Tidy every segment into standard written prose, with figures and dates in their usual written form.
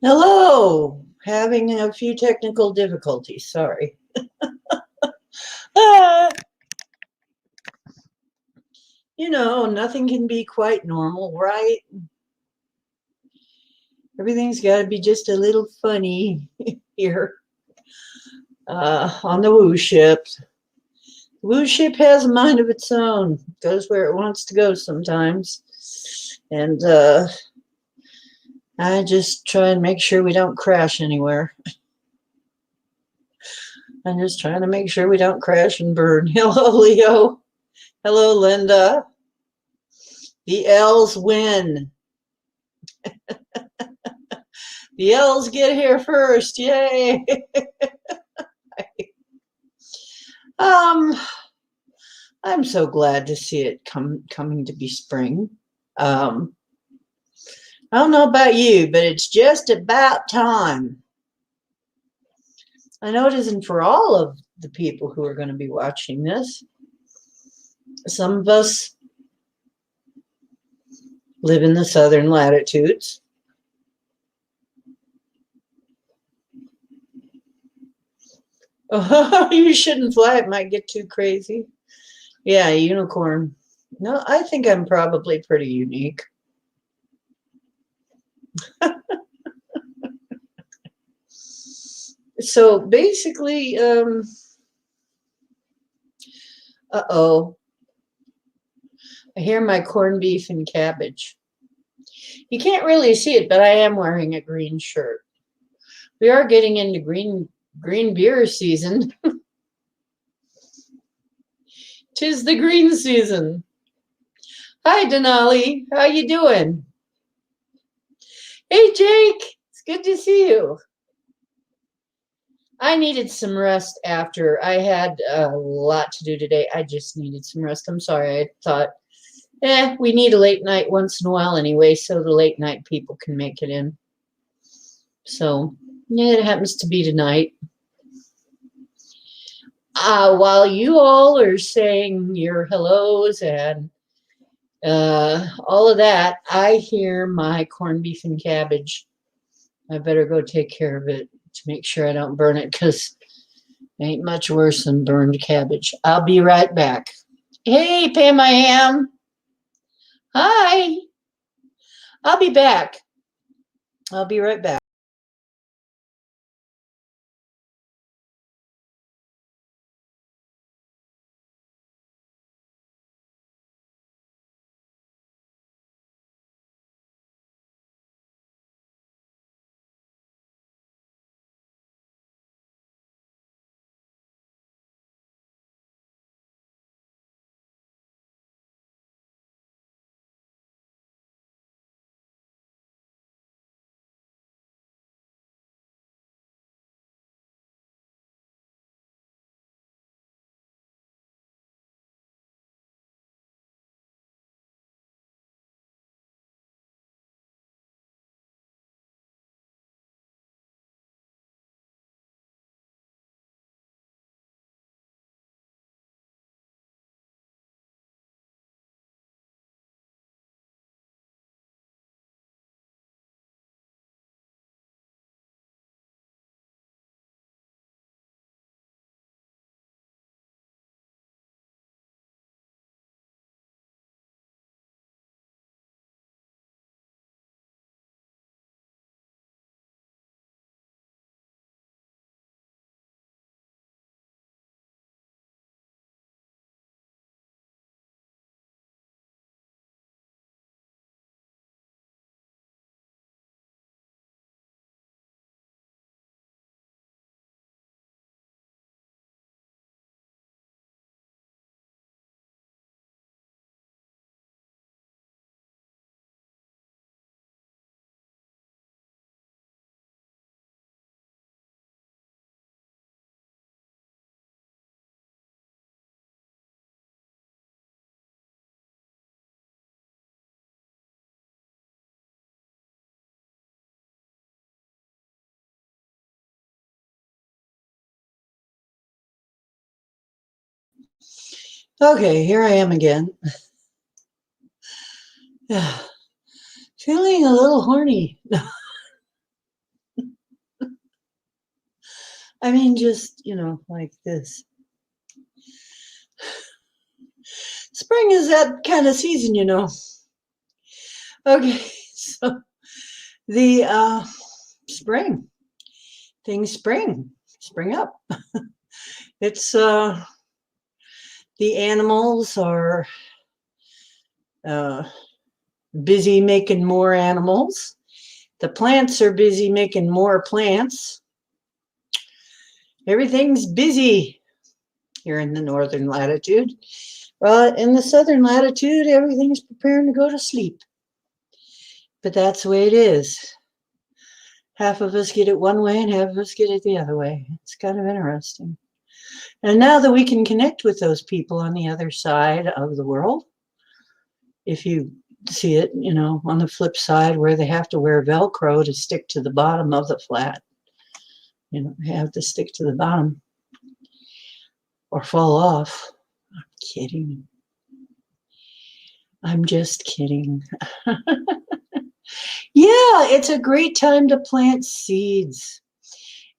Hello, having a few technical difficulties. Sorry. Ah, nothing can be quite normal, right? Everything's got to be just a little funny here on the Woo ship. The Woo ship has a mind of its own, goes where it wants to go sometimes. And I just try and make sure we don't crash anywhere. I'm just trying to make sure we don't crash and burn. Hello, Leo. Hello, Linda. The L's win. The L's get here first. Yay. um, I'm so glad to see it coming to be spring. I don't know about you, but it's just about time. I know it isn't for all of the people who are going to be watching this. Some of us live in the southern latitudes. Oh, you shouldn't fly. It might get too crazy. Yeah, unicorn. No, I think I'm probably pretty unique. So basically, uh-oh, I hear my corned beef and cabbage. You can't really see it, but I am wearing a green shirt. We are getting into green beer season. 'Tis the green season. Hi, Denali. How you doing? Hey, Jake. It's good to see you. I needed some rest after I had a lot to do today. I just needed some rest. I'm sorry. I thought, we need a late night once in a while anyway, so the late night people can make it in. So, yeah, it happens to be tonight. While you all are saying your hellos and all of that, I hear my corned beef and cabbage. I better go take care of it to make sure I don't burn it, because it ain't much worse than burned cabbage. I'll be right back. Hey, Pam, I am. Hi. I'll be back. I'll be right back. Okay, here I am again. Feeling a little horny. I mean, just, like this. Spring is that kind of season, Okay, so the spring, things spring up. It's the animals are uh, busy making more animals. The plants are busy making more plants. Everything's busy here in the northern latitude. Well, in the southern latitude, everything's preparing to go to sleep. But that's the way it is. Half of us get it one way and half of us get it the other way. It's kind of interesting. And now that we can connect with those people on the other side of the world, if you see it, on the flip side where they have to wear Velcro to stick to the bottom of the flat, they have to stick to the bottom or fall off. I'm kidding. I'm just kidding. Yeah, it's a great time to plant seeds.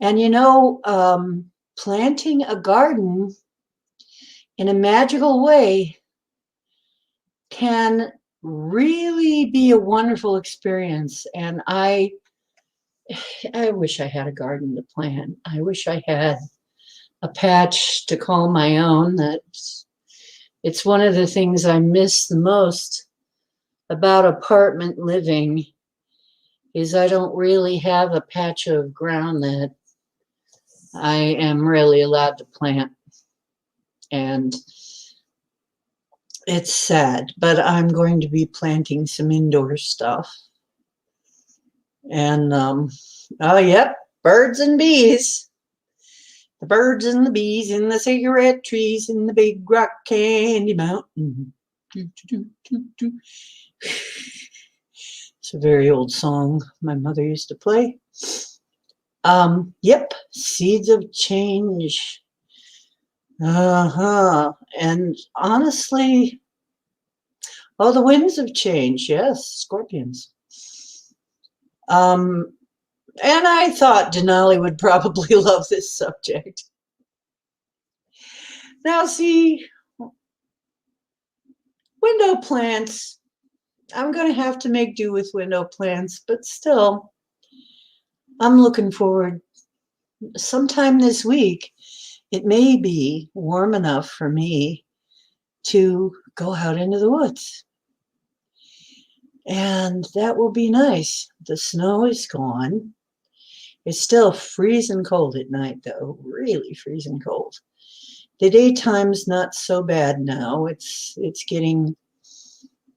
And planting a garden in a magical way can really be a wonderful experience. And I wish I had a garden to plant. I wish I had a patch to call my own. It's one of the things I miss the most about apartment living is I don't really have a patch of ground that I am really allowed to plant. And it's sad, but I'm going to be planting some indoor stuff. And, oh, yep, birds and bees. The birds and the bees in the cigarette trees in the big rock candy mountain. It's a very old song my mother used to play. Yep, seeds of change. And honestly, the winds of change. Yes, scorpions. And I thought Denali would probably love this subject. Now, see, window plants. I'm going to have to make do with window plants, but still, I'm looking forward. Sometime this week, it may be warm enough for me to go out into the woods. And that will be nice. The snow is gone. It's still freezing cold at night, though, really freezing cold. The daytime's not so bad now. It's getting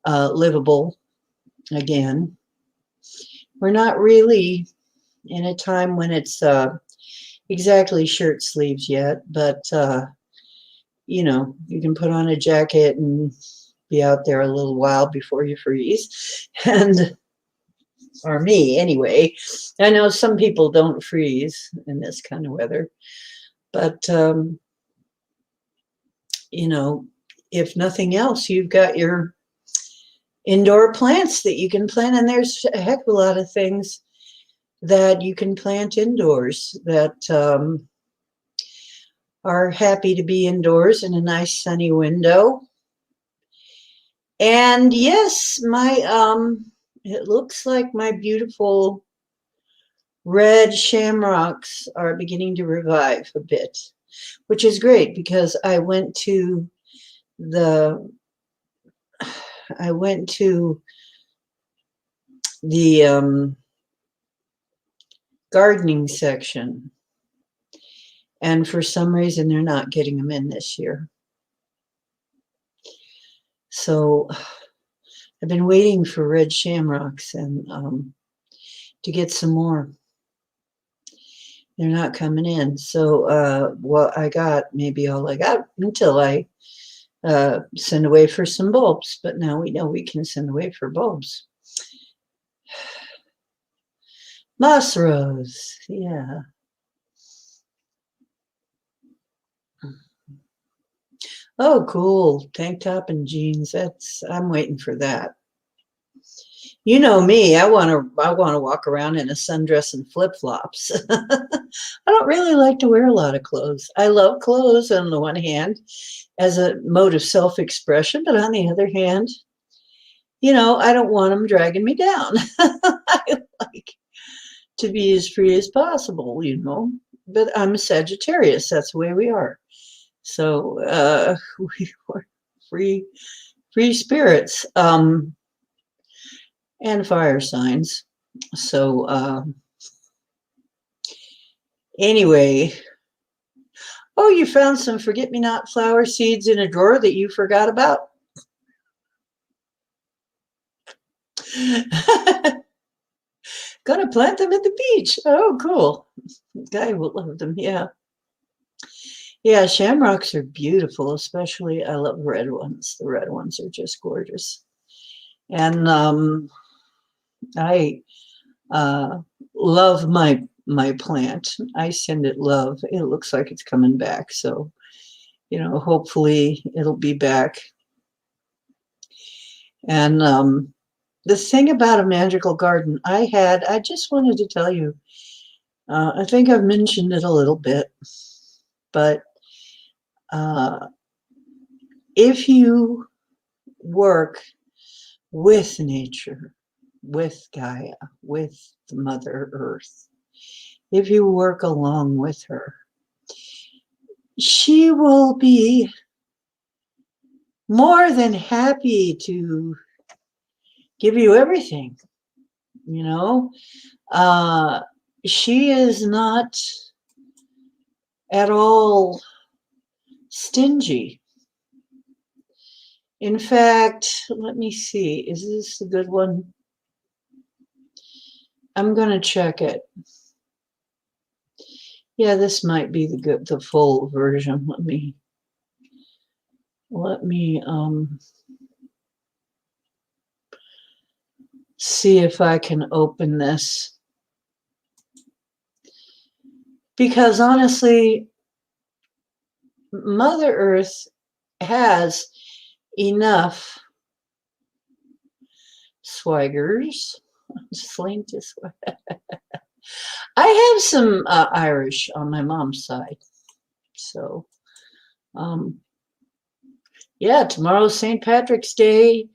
livable again. We're not really in a time when it's exactly shirt sleeves yet, but you can put on a jacket and be out there a little while before you freeze. Or me anyway. I know some people don't freeze in this kind of weather, but if nothing else, you've got your indoor plants that you can plant, and there's a heck of a lot of things that you can plant indoors that are happy to be indoors in a nice sunny window. And yes, it looks like my beautiful red shamrocks are beginning to revive a bit, which is great because I went to the gardening section, and for some reason they're not getting them in this year. So I've been waiting for red shamrocks and to get some more. They're not coming in. So what I got, maybe all I got until I send away for some bulbs. But now we know we can send away for bulbs. Moss rose, yeah. Oh, cool. Tank top and jeans. I'm waiting for that. You know me, I want to walk around in a sundress and flip-flops. I don't really like to wear a lot of clothes. I love clothes on the one hand as a mode of self-expression, but on the other hand, I don't want them dragging me down. I like to be as free as possible. But I'm a Sagittarius. That's the way we are. So we are free spirits, and fire signs. So anyway, oh, you found some forget-me-not flower seeds in a drawer that you forgot about? Gonna plant them at the beach. Oh, cool. Guy will love them. Yeah. Yeah, shamrocks are beautiful, especially I love red ones. The red ones are just gorgeous. And I love my plant. I send it love. It looks like it's coming back. So, hopefully it'll be back. And the thing about a magical garden I just wanted to tell you, I think I've mentioned it a little bit, but if you work with nature, with Gaia, with Mother Earth, if you work along with her, she will be more than happy to give you everything. She is not at all stingy. In fact, let me see, is this a good one? I'm going to check it. Yeah, this might be the full version. Let me see if I can open this. Because honestly, Mother Earth has enough swaggers. I have some Irish on my mom's side. So, yeah, tomorrow's St. Patrick's Day,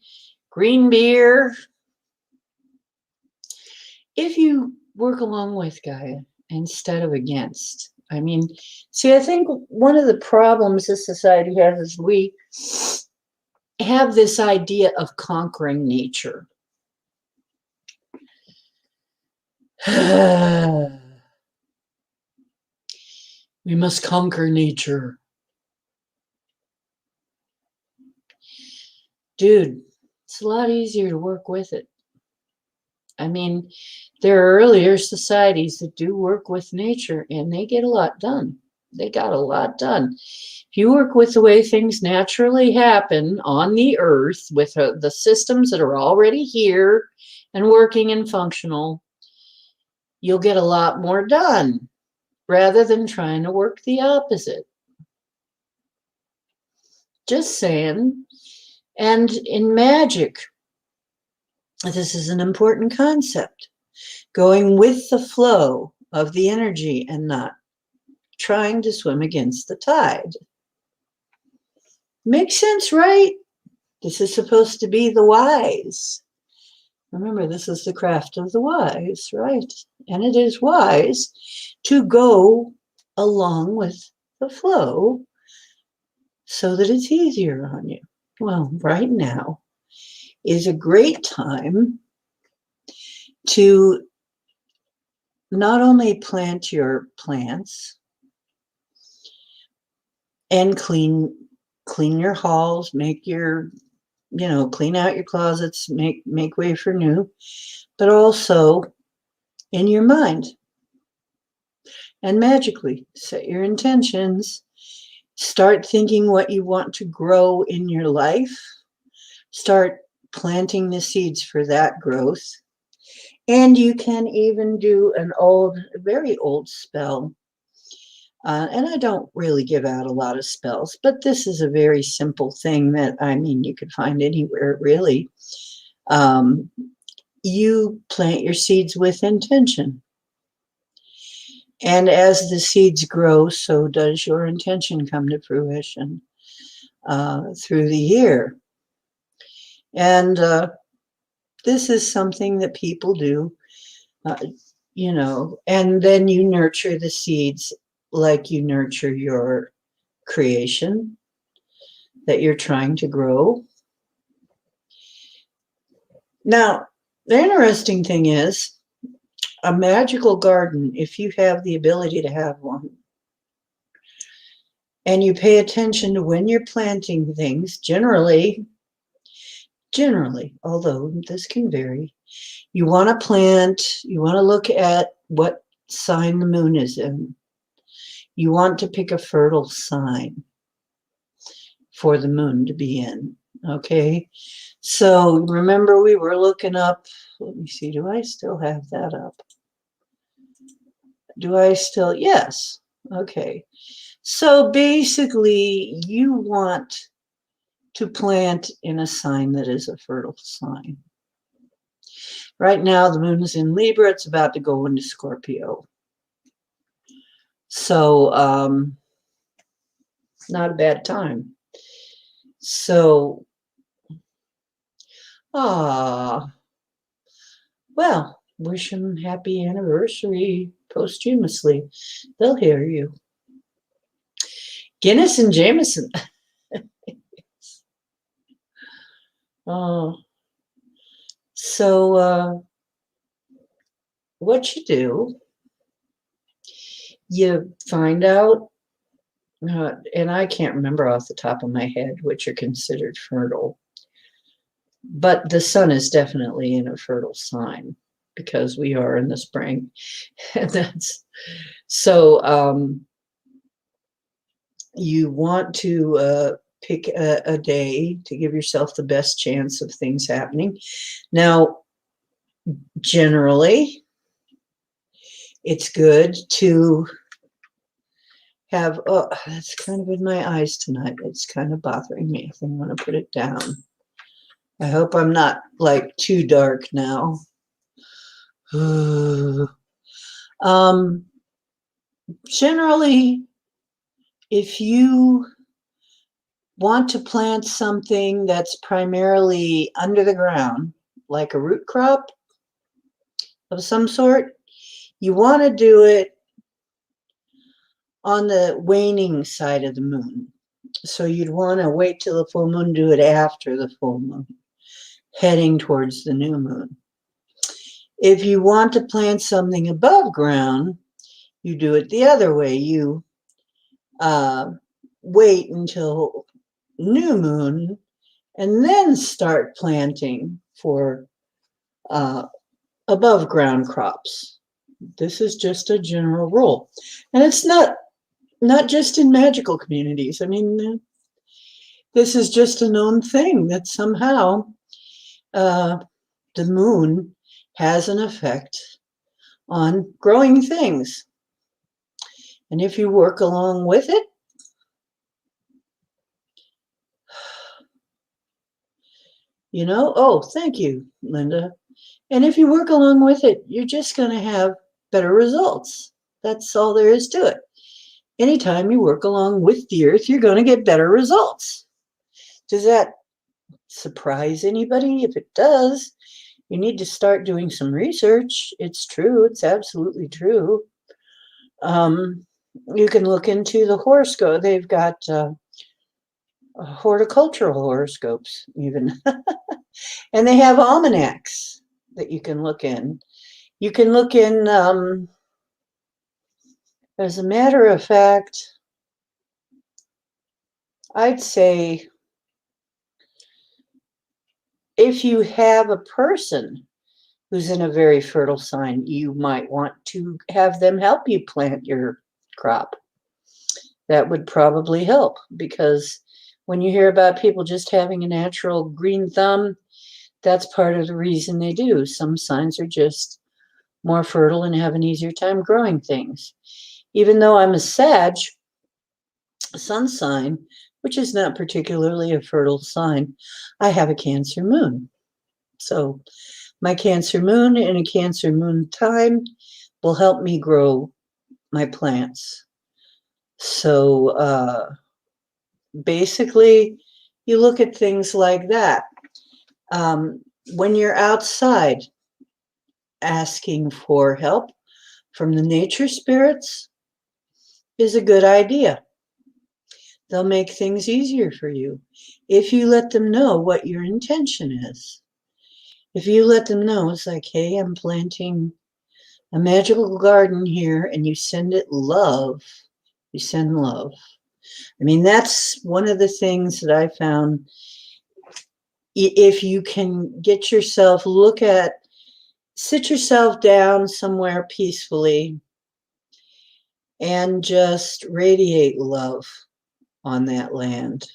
green beer. If you work along with Gaia instead of against. I mean, see, I think one of the problems this society has is we have this idea of conquering nature. We must conquer nature. Dude, it's a lot easier to work with it. I mean, there are earlier societies that do work with nature and they get a lot done. They got a lot done. If you work with the way things naturally happen on the earth with the systems that are already here and working and functional, you'll get a lot more done rather than trying to work the opposite. Just saying. And in magic, this is an important concept. Going with the flow of the energy and not trying to swim against the tide. Makes sense, right? This is supposed to be the wise. Remember, this is the craft of the wise, right? And it is wise to go along with the flow so that it's easier on you. Well, right now is a great time to not only plant your plants and clean your halls, make your, clean out your closets, make way for new, but also in your mind. And magically set your intentions. Start thinking what you want to grow in your life. Start planting the seeds for that growth. And you can even do an very old spell. And I don't really give out a lot of spells, but this is a very simple thing that, you could find anywhere, really. you plant your seeds with intention. And as the seeds grow, so does your intention come to fruition through the year. And this is something that people do, and then you nurture the seeds like you nurture your creation that you're trying to grow. Now, the interesting thing is, a magical garden, if you have the ability to have one, and you pay attention to when you're planting things, generally, although this can vary, you want to plant, you want to look at what sign the moon is in. You want to pick a fertile sign for the moon to be in, okay? So remember we were looking up, let me see, do I still have that up? Yes, okay. So basically you want to plant in a sign that is a fertile sign. Right now the moon is in Libra, it's about to go into Scorpio. So not a bad time. So, well, wish them happy anniversary posthumously. They'll hear you. Guinness and Jameson. So what you do, you find out, and I can't remember off the top of my head which are considered fertile, but the sun is definitely in a fertile sign because we are in the spring. And that's so you want to pick a day to give yourself the best chance of things happening. Now, generally, it's good to have, oh, that's kind of in my eyes tonight. It's kind of bothering me. I think I'm going to put it down. I hope I'm not like too dark now. Generally, if you want to plant something that's primarily under the ground, like a root crop of some sort, you want to do it on the waning side of the moon. So you'd want to wait till the full moon, do it after the full moon, heading towards the new moon. If you want to plant something above ground, you do it the other way. You wait until new moon and then start planting for above ground crops. This is just a general rule. And it's not just in magical communities. I mean, this is just a known thing that somehow the moon has an effect on growing things. And if you work along with it, oh, thank you, Linda. And if you work along with it, you're just going to have better results. That's all there is to it. Anytime you work along with the earth, you're going to get better results. Does that surprise anybody? If it does, you need to start doing some research. It's true. It's absolutely true. You can look into the horoscope. They've got horticultural horoscopes even. And they have almanacs that you can look in. You can look in, as a matter of fact, I'd say if you have a person who's in a very fertile sign, you might want to have them help you plant your crop. That would probably help, because when you hear about people just having a natural green thumb, that's part of the reason they do. Some signs are just more fertile and have an easier time growing things. Even though I'm a Sag sun sign, which is not particularly a fertile sign, I have a Cancer moon. So My Cancer moon in a Cancer moon time will help me grow my plants. So basically, you look at things like that. When you're outside asking for help from the nature spirits is a good idea. They'll make things easier for you if you let them know what your intention is. If you let them know, it's like, hey, I'm planting a magical garden here, and you send it love. You send love. I mean, that's one of the things that I found. If you can get yourself, sit yourself down somewhere peacefully and just radiate love on that land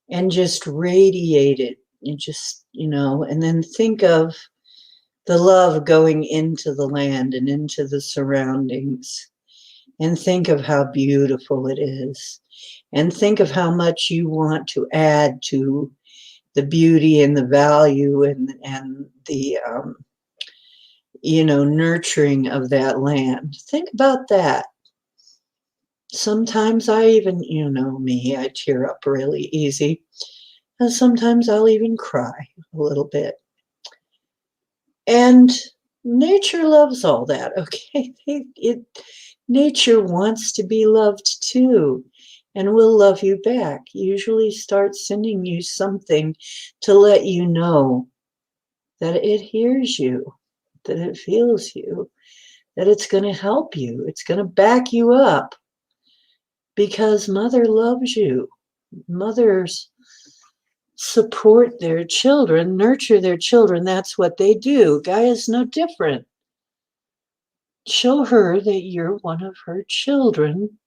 and just radiate it. You just, and then think of the love going into the land and into the surroundings, and think of how beautiful it is, and think of how much you want to add to the beauty and the value and the nurturing of that land. Think about that. Sometimes I even, me, I tear up really easy. And sometimes I'll even cry a little bit. And nature loves all that, okay? Nature wants to be loved too, and will love you back. Usually start sending you something to let you know that it hears you, that it feels you, that it's going to help you, it's going to back you up, because Mother loves you. Mothers support their children, nurture their children. That's what they do. Gaia's no different. Show her that you're one of her children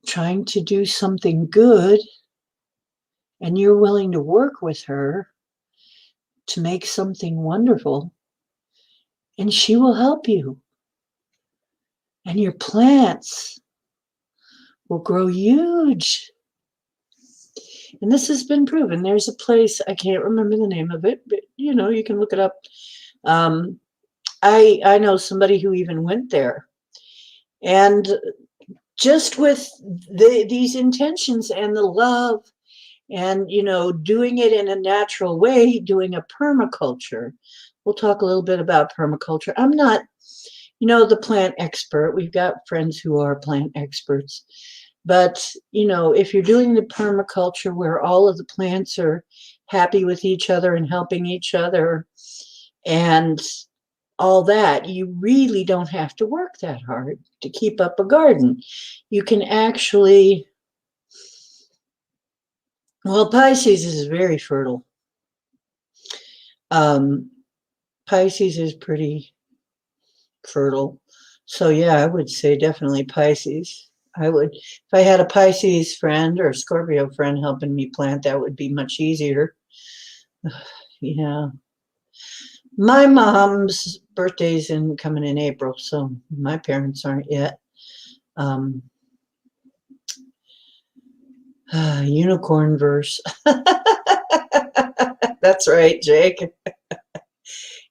trying to do something good, and you're willing to work with her to make something wonderful, and she will help you. And your plants will grow huge. And this has been proven. There's a place, I can't remember the name of it, but you can look it up. I know somebody who even went there. And just with these intentions and the love and, doing it in a natural way, doing a permaculture. We'll talk a little bit about permaculture. I'm not, the plant expert. We've got friends who are plant experts. But, if you're doing the permaculture where all of the plants are happy with each other and helping each other and all that, you really don't have to work that hard to keep up a garden. You can actually, well, Pisces is very fertile. Pisces is pretty fertile. So yeah, I would say definitely Pisces. If I had a Pisces friend or a Scorpio friend helping me plant, that would be much easier. Yeah. My mom's birthday's coming in April, so my parents aren't yet. Unicorn verse. That's right, Jake.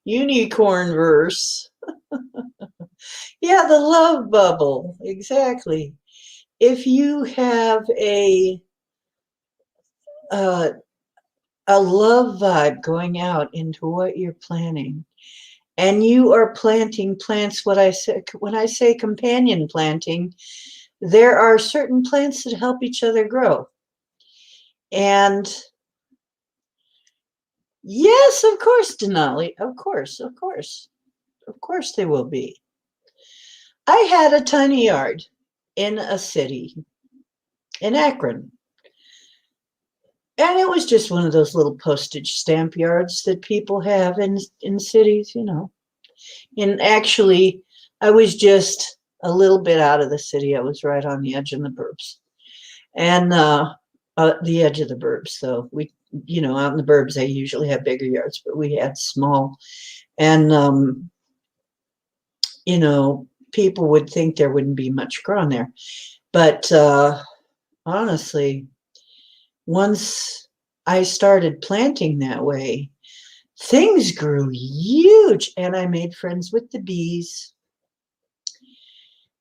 Unicorn verse. Yeah, the love bubble. Exactly. If you have a love vibe going out into what you're planting, and you are planting plants, when I say companion planting, there are certain plants that help each other grow. And yes, of course, Denali, of course they will be. I had a tiny yard in a city in Akron. And it was just one of those little postage stamp yards that people have in cities, And actually, I was just a little bit out of the city. I was right on the edge of the burbs. And the edge of the burbs. So we, out in the burbs, they usually have bigger yards, but we had small. And, people would think there wouldn't be much grown there. But honestly, once I started planting that way, things grew huge, and I made friends with the bees.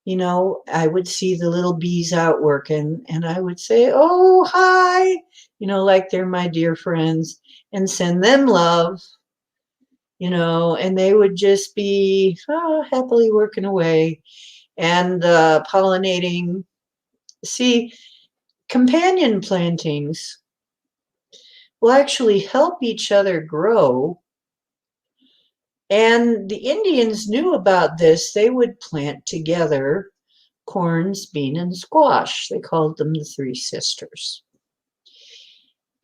I would see the little bees out working, and I would say, "Oh, hi," like they're my dear friends, and send them love, and they would just be happily working away and pollinating. See, companion plantings will actually help each other grow. And the Indians knew about this. They would plant together corns, bean, and squash. They called them the three sisters.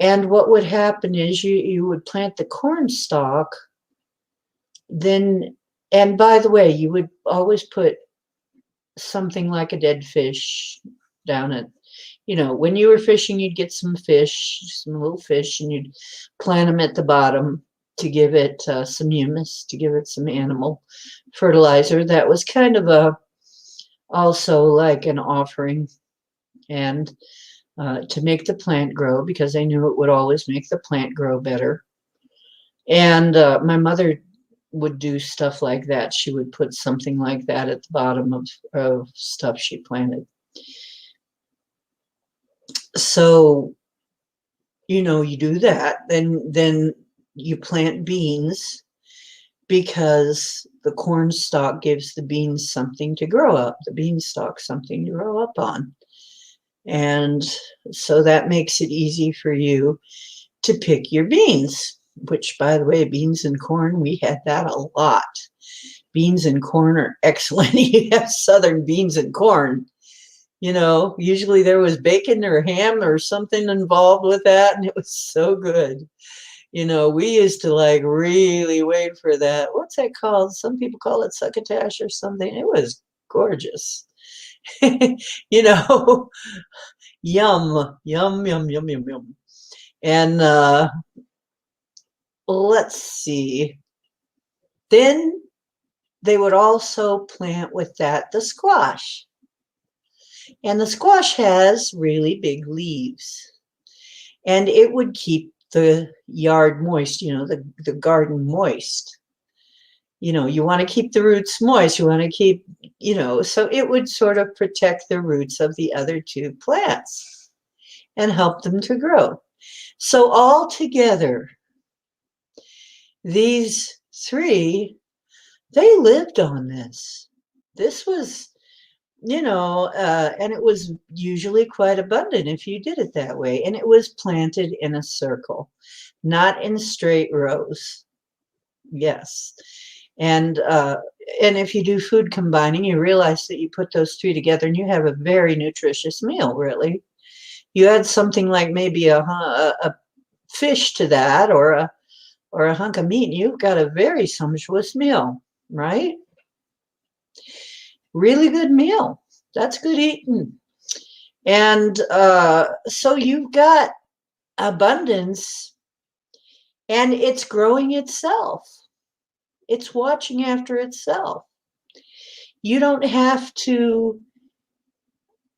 And what would happen is you would plant the corn stalk, then, and by the way, you would always put something like a dead fish down at, when you were fishing, you'd get some fish, some little fish, and you'd plant them at the bottom to give it some humus, to give it some animal fertilizer. That was kind of also like an offering, and to make the plant grow, because I knew it would always make the plant grow better. And my mother would do stuff like that. She would put something like that at the bottom of stuff she planted. So, you do that, then you plant beans, because the corn stalk gives the beans something to grow up, the beanstalk something to grow up on. And so that makes it easy for you to pick your beans, which, by the way, beans and corn, we had that a lot. Beans and corn are excellent. You have Southern beans and corn. Usually there was bacon or ham or something involved with that, and it was so good. We used to like really wait for that. What's that called? Some people call it succotash or something. It was gorgeous. Yum, yum, yum, yum, yum, yum. And let's see. Then they would also plant with that the squash. And the squash has really big leaves. And it would keep the yard moist, the garden moist. You want to keep the roots moist. You want to keep, so it would sort of protect the roots of the other two plants and help them to grow. So all together, these three, they lived on this. This was, and it was usually quite abundant if you did it that way. And it was planted in a circle, not in straight rows. Yes. And if you do food combining, you realize that you put those three together and you have a very nutritious meal, really. You add something like maybe a fish to that, or a hunk of meat, and you've got a very sumptuous meal, right? Really good meal. That's good eating. And so you've got abundance, and it's growing itself. It's watching after itself. You don't have to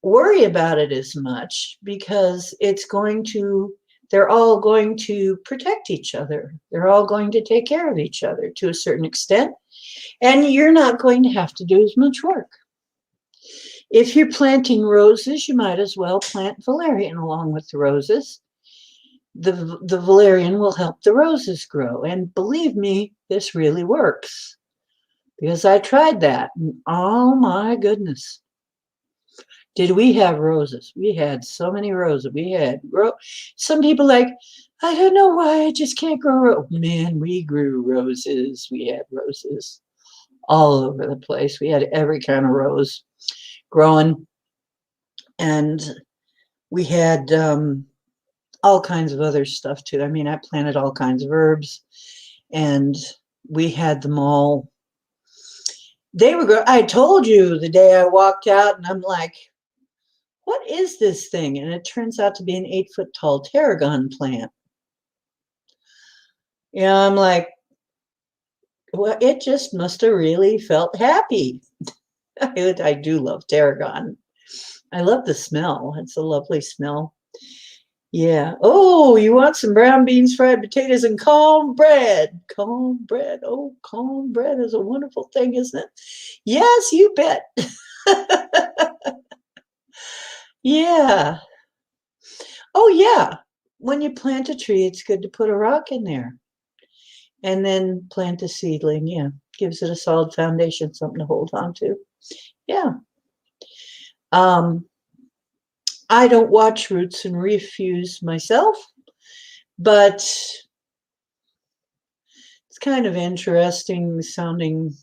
worry about it as much, because they're all going to protect each other. They're all going to take care of each other to a certain extent, and you're not going to have to do as much work. If you're planting roses, you might as well plant valerian along with the roses. The valerian will help the roses grow. And believe me, this really works, because I tried that. And oh my goodness. Did we have roses? We had so many roses. We had some people like, I don't know why I just can't grow. Man, we grew roses. We had roses all over the place. We had every kind of rose growing. And we had all kinds of other stuff too. I mean, I planted all kinds of herbs, and we had them all. They were, I told you the day I walked out, and I'm like, what is this thing? And it turns out to be an 8-foot tall tarragon plant. I'm like, well, it just must have really felt happy. I do love tarragon. I love the smell. It's a lovely smell. Yeah. Oh, you want some brown beans, fried potatoes, and cornbread. Cornbread. Oh, cornbread is a wonderful thing, isn't it? Yes, you bet. Yeah. Oh, yeah. When you plant a tree, it's good to put a rock in there and then plant a seedling. Yeah. Gives it a solid foundation, something to hold on to. Yeah. Um, I don't watch Roots and Refuse myself, but it's kind of interesting sounding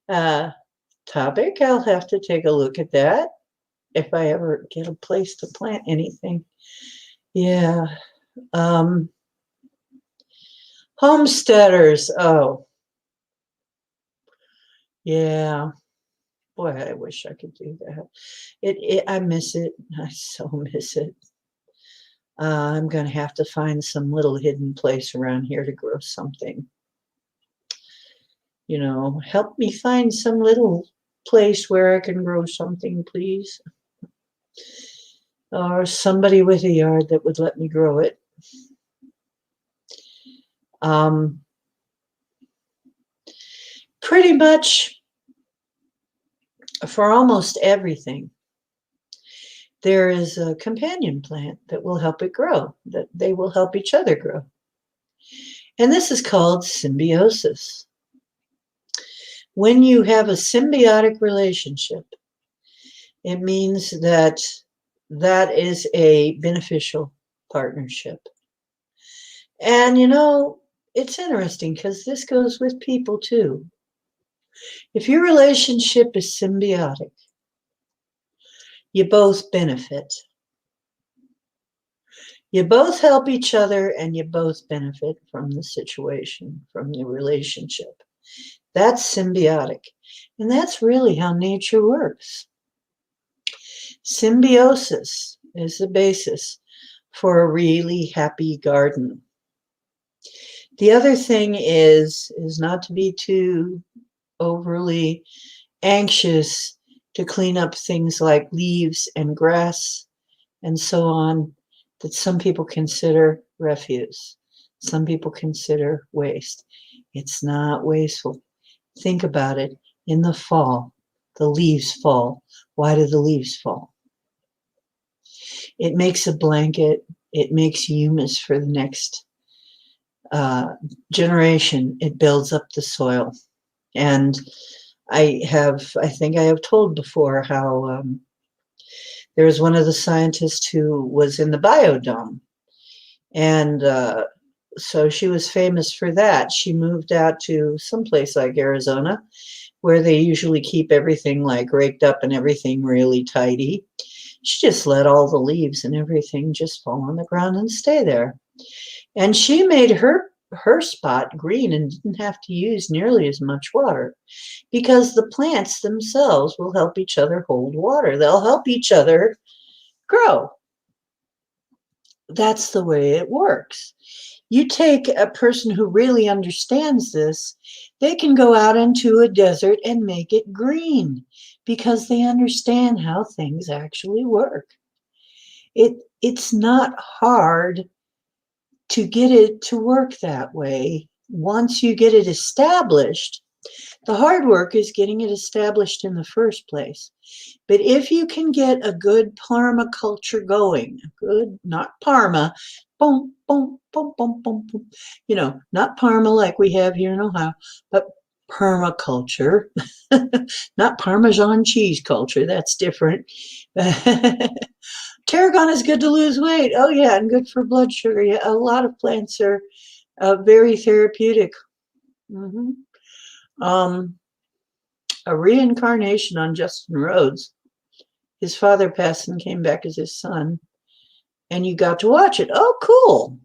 uh, topic. I'll have to take a look at that if I ever get a place to plant anything. Yeah. Um, homesteaders. Oh, yeah. Boy, I wish I could do that. I miss it. I so miss it. I'm going to have to find some little hidden place around here to grow something. You know, help me find some little place where I can grow something, please. Or somebody with a yard that would let me grow it. Um, pretty much for almost everything, there is a companion plant that will help it grow, that they will help each other grow. And this is called symbiosis. When you have a symbiotic relationship, it means that that is a beneficial partnership. And you know, it's interesting because this goes with people too. If your relationship is symbiotic, you both benefit. You both help each other and you both benefit from the situation, from the relationship. That's symbiotic. And that's really how nature works. Symbiosis is the basis for a really happy garden. The other thing is not to be too overly anxious to clean up things like leaves and grass and so on that some people consider refuse. Some people consider waste. It's not wasteful. Think about it. In the fall, the leaves fall. Why do the leaves fall? It makes a blanket. It makes humus for the next generation. It builds up the soil. And I think I have told before how there was one of the scientists who was in the biodome. And so she was famous for that. She moved out to someplace like Arizona, where they usually keep everything like raked up and everything really tidy. She just let all the leaves and everything just fall on the ground and stay there. And she made her spot green and didn't have to use nearly as much water because the plants themselves will help each other hold water. They'll help each other grow. That's the way it works. You take a person who really understands this, they can go out into a desert and make it green because they understand how things actually work. It's not hard to get it to work that way. Once you get it established, the hard work is getting it established in the first place. But if you can get a good permaculture going, good, not Parma, boom, boom, boom, boom, boom, boom, you know, not Parma like we have here in Ohio, but permaculture, not Parmesan cheese culture. That's different. Tarragon is good to lose weight. Oh, yeah, and good for blood sugar. Yeah, a lot of plants are very therapeutic. Mm-hmm. A reincarnation on Justin Rhodes. His father passed and came back as his son, and you got to watch it. Oh, cool.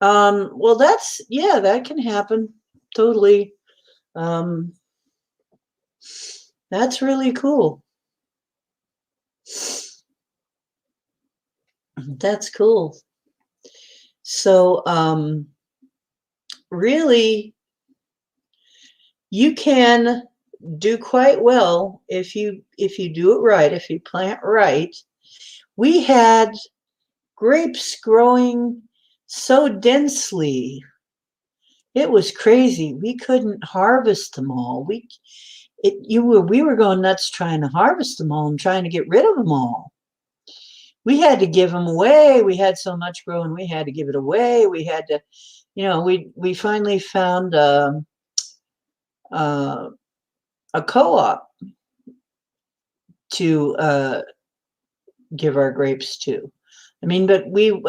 Well, that can happen. Totally. Um, that's really cool. That's cool. So, really, you can do quite well if you do it right, if you plant right. We had grapes growing so densely. It was crazy. We couldn't harvest them all. We were going nuts trying to harvest them all and trying to get rid of them all. We had to give them away. We had so much growing, we had to give it away. We had to, we finally found a co-op to give our grapes to. I mean, but we,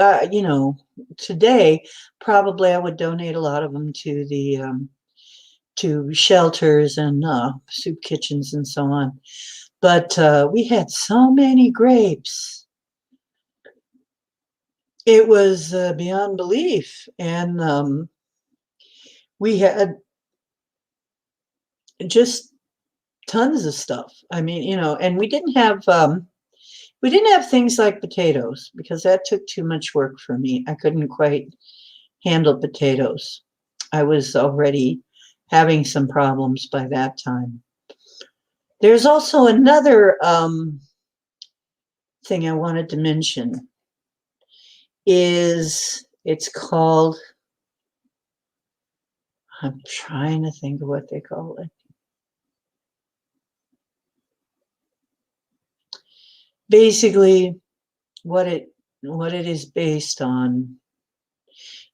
today probably I would donate a lot of them to the to shelters and soup kitchens and so on. But we had so many grapes. It was beyond belief. And we had just tons of stuff. I mean, and we didn't have things like potatoes because that took too much work for me. I couldn't quite handle potatoes. I was already having some problems by that time. There's also another thing I wanted to mention. It's called, I'm trying to think of what they call it. Basically, what it is based on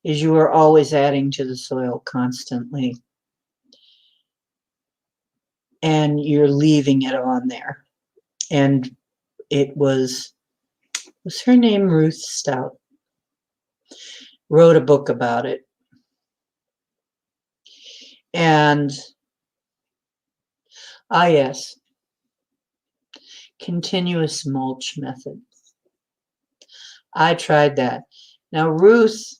is you are always adding to the soil constantly, and you're leaving it on there. And it was her name Ruth Stout? Wrote a book about it. And yes, continuous mulch method. I tried that. Now Ruth,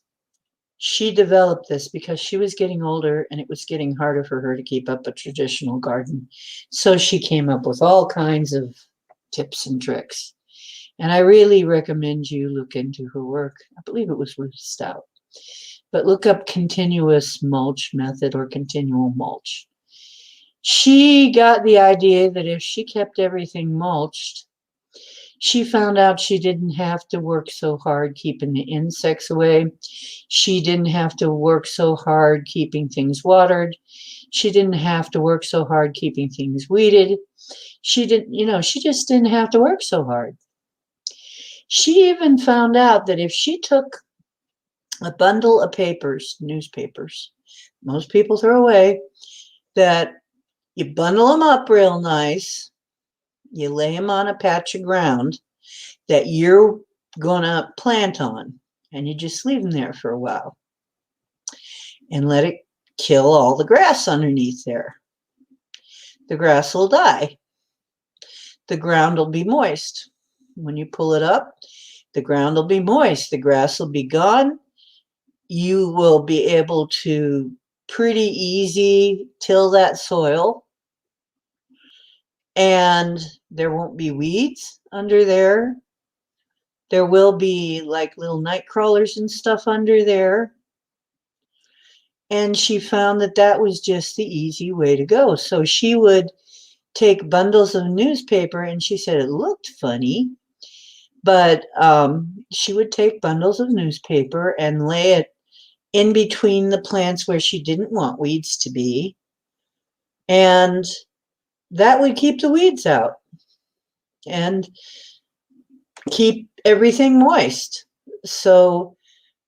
she developed this because she was getting older and it was getting harder for her to keep up a traditional garden. So she came up with all kinds of tips and tricks. And I really recommend you look into her work. I believe it was Ruth Stout. But look up continuous mulch method or continual mulch. She got the idea that if she kept everything mulched, she found out she didn't have to work so hard keeping the insects away. She didn't have to work so hard keeping things watered. She didn't have to work so hard keeping things weeded. She just didn't have to work so hard. She even found out that if she took a bundle of papers, newspapers, most people throw away, that you bundle them up real nice, you lay them on a patch of ground that you're going to plant on, and you just leave them there for a while and let it kill all the grass underneath there. The grass will die. The ground will be moist. When you pull it up, the ground will be moist. The grass will be gone. You will be able to pretty easy till that soil, and there won't be weeds under there. There will be like little night crawlers and stuff under there. And she found that that was just the easy way to go. So she would take bundles of newspaper, and she said it looked funny, but she would take bundles of newspaper and lay it in between the plants where she didn't want weeds to be. And that would keep the weeds out and keep everything moist. So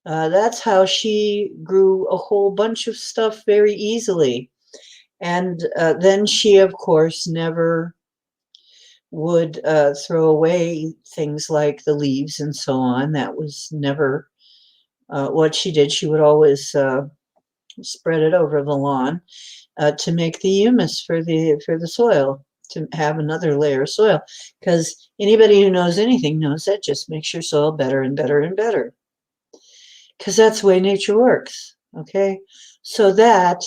that's how she grew a whole bunch of stuff very easily. And then she, of course, never would throw away things like the leaves and so on. That was never what she did. She would always spread it over the lawn to make the humus for the soil, to have another layer of soil. Because anybody who knows anything knows that just makes your soil better and better and better. Because that's the way nature works, okay? So that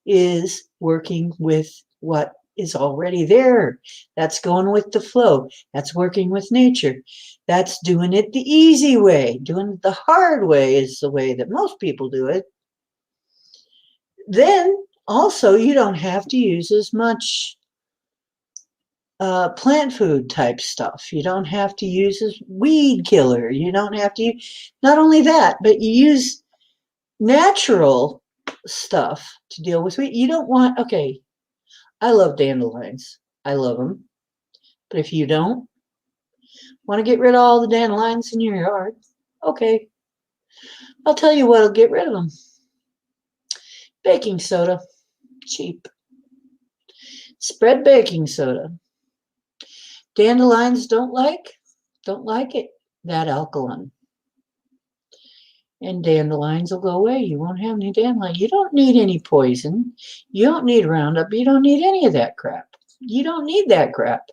is working with what is already there. That's going with the flow. That's working with nature. That's doing it the easy way. Doing it the hard way is the way that most people do it. Then also you don't have to use as much plant food type stuff. You don't have to use a weed killer. You don't have to use, not only that, but you use natural stuff to deal with weed. You don't want, okay, I love dandelions. I love them. But if you don't want to get rid of all the dandelions in your yard, okay, I'll tell you what'll get rid of them. Baking soda, cheap. Spread baking soda. Dandelions don't like it that alkaline. And dandelions will go away. You won't have any dandelion. You don't need any poison. You don't need Roundup. You don't need any of that crap. You don't need that crap.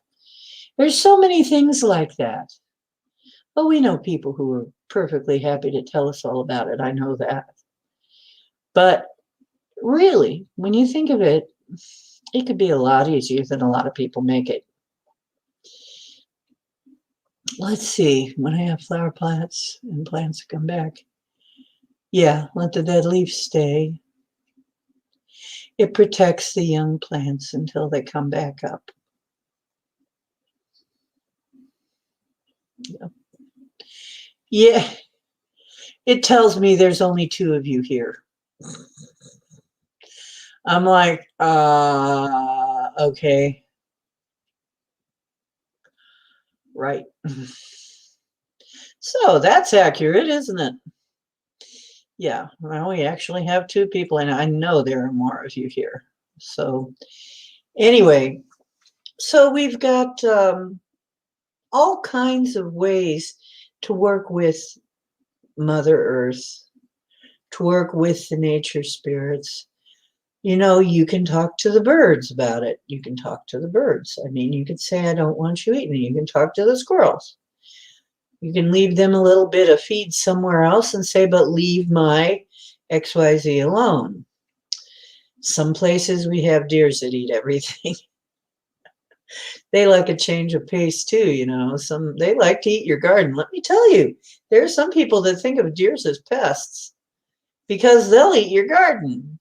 There's so many things like that. But we know people who are perfectly happy to tell us all about it. I know that. But really, when you think of it, it could be a lot easier than a lot of people make it. Let's see, when I have flower plants and plants come back. Yeah, let the dead leaves stay. It protects the young plants until they come back up. Yeah, it tells me there's only 2 of you here. I'm like, okay. Right. So that's accurate, isn't it? Yeah, well, we actually have 2 people, and I know there are more of you here. So anyway, so we've got all kinds of ways to work with Mother Earth, to work with the nature spirits. You know, you can talk to the birds about it. You can talk to the birds. I mean, you could say, I don't want you eating me. You can talk to the squirrels. You can leave them a little bit of feed somewhere else and say, but leave my XYZ alone. Some places we have deers that eat everything. They like a change of pace too, you know. They like to eat your garden. Let me tell you, there are some people that think of deers as pests because they'll eat your garden.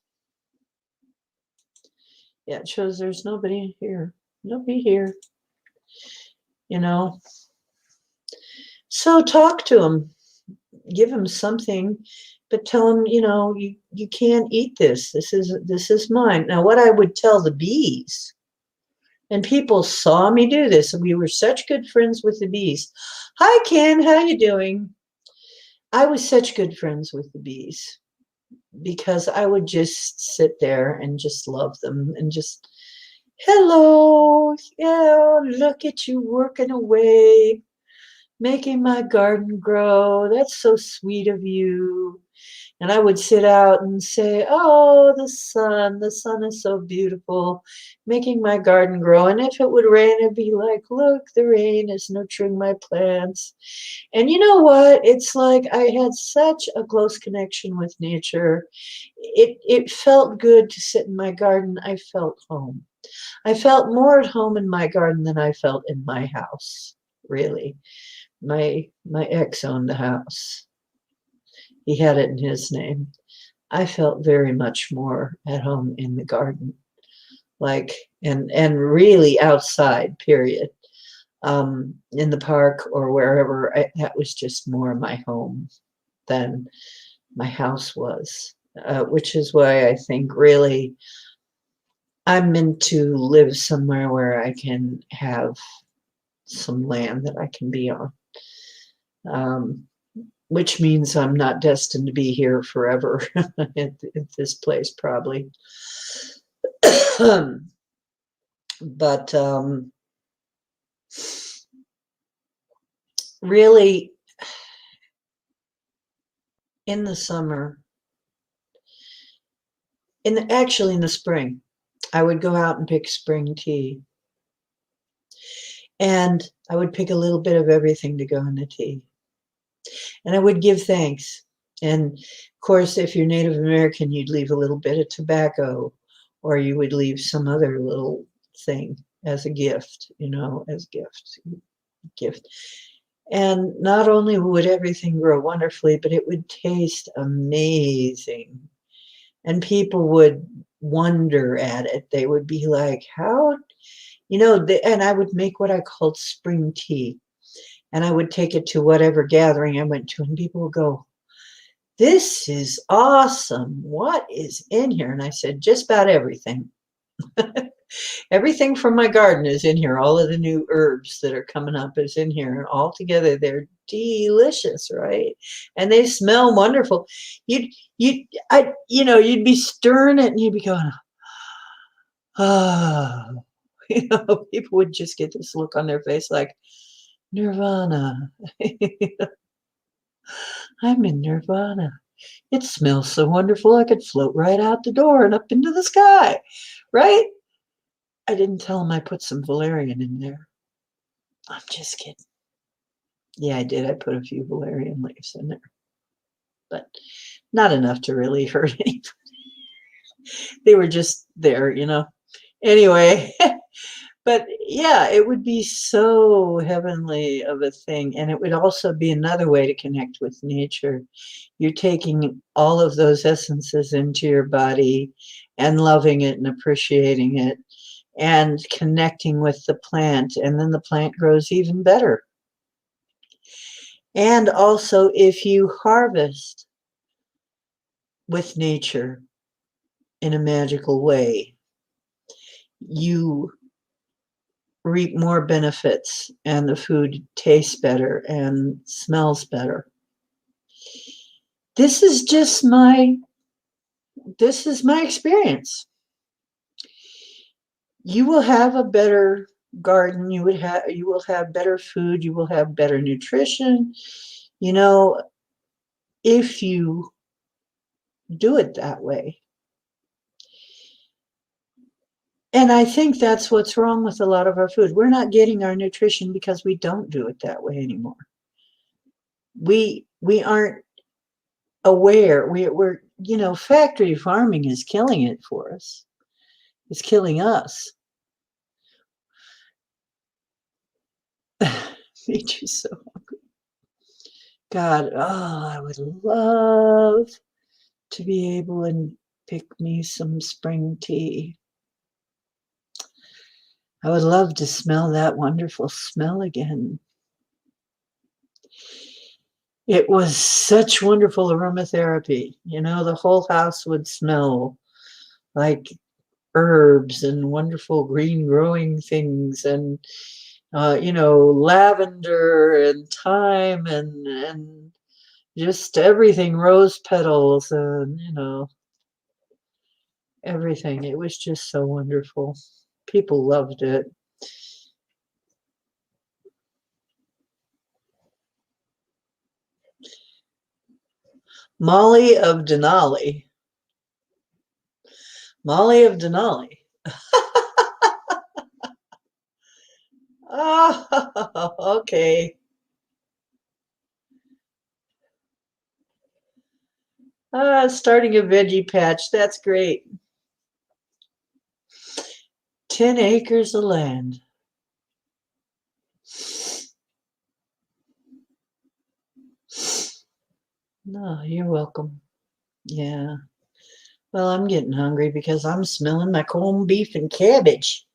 Yeah, it shows there's nobody here. Nobody here. You know. So talk to them. Give them something, but tell them, you know, you can't eat this. This is mine. Now, what I would tell the bees, and people saw me do this, and we were such good friends with the bees. Hi, Ken, how you doing? I was such good friends with the bees because I would just sit there and just love them and just, hello, yeah, look at you working away, making my garden grow. That's so sweet of you. And I would sit out and say, oh, the sun is so beautiful, making my garden grow. And if it would rain, it'd be like, look, the rain is nurturing my plants. And you know what? It's like I had such a close connection with nature. It felt good to sit in my garden. I felt home. I felt more at home in my garden than I felt in my house, really. My ex owned the house. He had it in his name. I felt very much more at home in the garden, like, and really outside, period. In the park or wherever, that was just more my home than my house was, which is why I think really I'm meant to live somewhere where I can have some land that I can be on. Which means I'm not destined to be here forever at this place, probably. But really, in the summer, actually in the spring, I would go out and pick spring tea. And I would pick a little bit of everything to go in the tea. And I would give thanks. And of course, if you're Native American, you'd leave a little bit of tobacco, or you would leave some other little thing as a gift, you know, as gift. And not only would everything grow wonderfully, but it would taste amazing. And people would wonder at it. They would be like, how You know, and I would make what I called spring tea. And I would take it to whatever gathering I went to, and people would go, "This is awesome. What is in here?" And I said, "Just about everything." Everything from my garden is in here. All of the new herbs that are coming up is in here. And all together, they're delicious, right? And they smell wonderful. You'd be stirring it and you'd be going, ah. People would just get this look on their face like, Nirvana. I'm in Nirvana. It smells so wonderful I could float right out the door and up into the sky, right? I didn't tell him I put some valerian in there. I'm just kidding. Yeah, I did. I put a few valerian leaves in there, but not enough to really hurt anybody. They were just there, Anyway, but yeah, it would be so heavenly of a thing. And it would also be another way to connect with nature. You're taking all of those essences into your body and loving it and appreciating it and connecting with the plant. And then the plant grows even better. And also, if you harvest with nature in a magical way, you reap more benefits and the food tastes better and smells better. This is my experience. You will have a better garden, you will have better food, you will have better nutrition, if you do it that way. And I think that's what's wrong with a lot of our food. We're not getting our nutrition because we don't do it that way anymore. We aren't aware. We're factory farming is killing it for us. It's killing us. Made you so hungry. God, I would love to be able to pick me some spring tea. I would love to smell that wonderful smell again. It was such wonderful aromatherapy. The whole house would smell like herbs and wonderful green growing things and, lavender and thyme and just everything, rose petals and, everything. It was just so wonderful. People loved it. Molly of Denali. Molly of Denali. Oh, okay. Starting a veggie patch. That's great. 10 acres of land. No, you're welcome. Yeah. Well, I'm getting hungry because I'm smelling my corned beef and cabbage.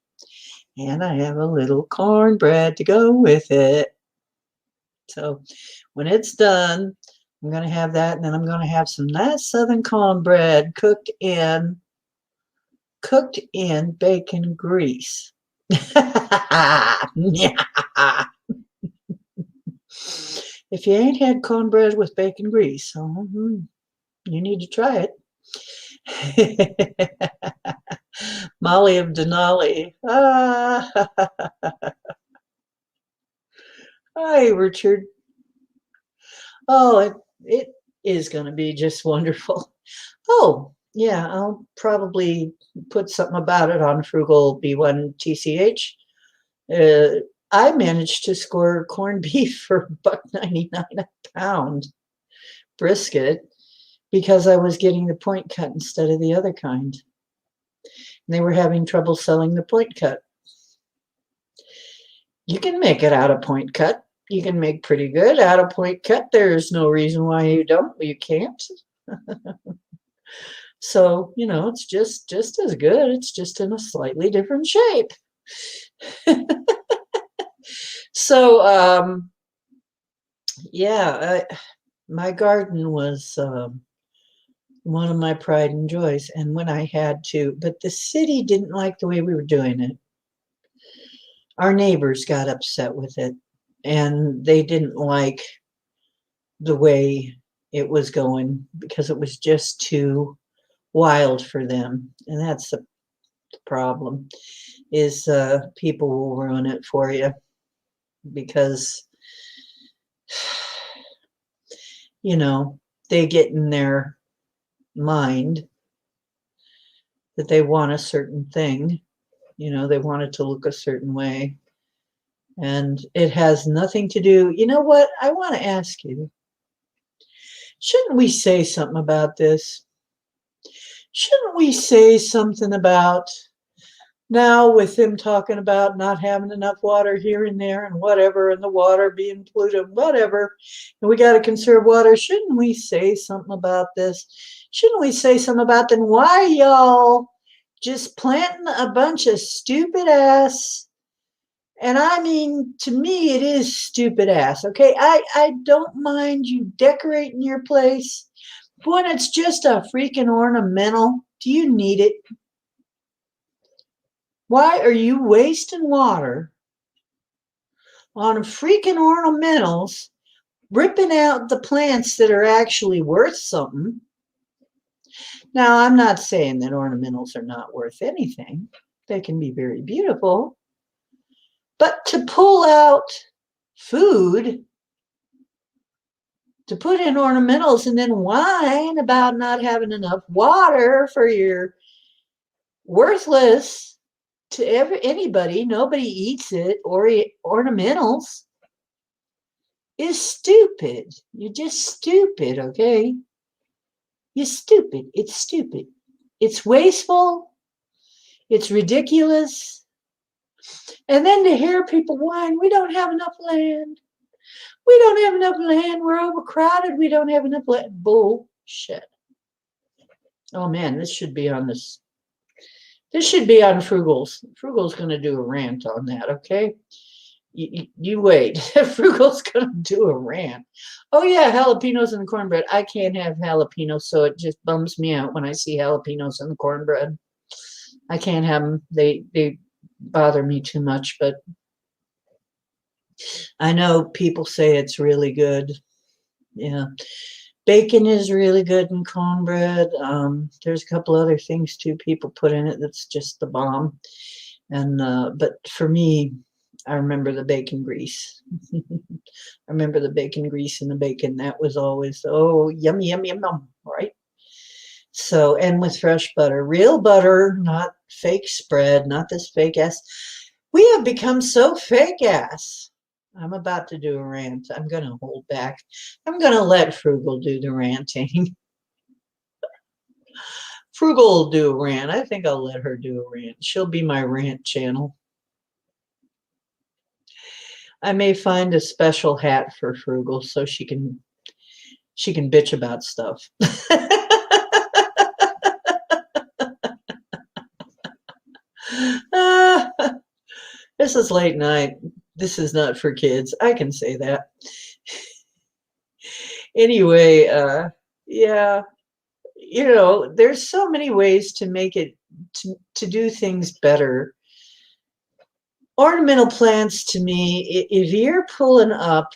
And I have a little cornbread to go with it. So when it's done, I'm going to have that. And then I'm going to have some nice southern cornbread cooked in bacon grease. If you ain't had cornbread with bacon grease, you need to try it. Molly of Denali. Hi, Richard. Oh, it is going to be just wonderful. Oh, yeah, I'll probably put something about it on Frugal B1 TCH. I managed to score corned beef for $1.99 a pound brisket because I was getting the point cut instead of the other kind. And they were having trouble selling the point cut. You can make it out of point cut. You can make pretty good out of point cut. There's no reason why you can't. So, it's just as good. It's just in a slightly different shape. So, yeah, my garden was one of my pride and joys. And when I had to, but the city didn't like the way we were doing it. Our neighbors got upset with it, and they didn't like the way it was going because it was just too wild for them. And that's the problem, is people will ruin it for you because, you know, they get in their mind that they want a certain thing. You know, they want it to look a certain way. And it has nothing to do. You know what? I want to ask you, shouldn't we say something about this? Shouldn't we say something about now with them talking about not having enough water here and there and whatever, and the water being polluted, whatever, and we got to conserve water? Shouldn't we say something about this? Shouldn't we say something about then why y'all just planting a bunch of stupid ass, and I mean, to me, it is stupid ass, okay? I don't mind you decorating your place, but when it's just a freaking ornamental, do you need it? Why are you wasting water on freaking ornamentals, ripping out the plants that are actually worth something? Now, I'm not saying that ornamentals are not worth anything. They can be very beautiful. But to pull out food, to put in ornamentals and then whine about not having enough water for your worthless to anybody, nobody eats it, or ornamentals, is stupid. You're just stupid, okay? You're stupid. It's stupid. It's wasteful. It's ridiculous. And then to hear people whine, we don't have enough land. We don't have enough land. We're overcrowded. We don't have enough land. Bullshit. Oh man, this should be on this. This should be on Frugal's. Frugal's going to do a rant on that, okay? You wait. Frugal's going to do a rant. Oh yeah, jalapenos in the cornbread. I can't have jalapenos, so it just bums me out when I see jalapenos in the cornbread. I can't have them. They bother me too much, but I know people say it's really good. Yeah. Bacon is really good in cornbread. There's a couple other things too people put in it that's just the bomb. And but for me, I remember the bacon grease. I remember the bacon grease and the bacon. That was always, oh, yum, yum, yum, yum, right? So, and with fresh butter, real butter, not fake spread, not this fake ass. We have become so fake ass. I'm about to do a rant. I'm going to hold back. I'm going to let Frugal do the ranting. Frugal will do a rant. I think I'll let her do a rant. She'll be my rant channel. I may find a special hat for Frugal so she can bitch about stuff. This is late night. This is not for kids. I can say that. Anyway, yeah, you know, there's so many ways to make it, to do things better. Ornamental plants, to me, if you're pulling up,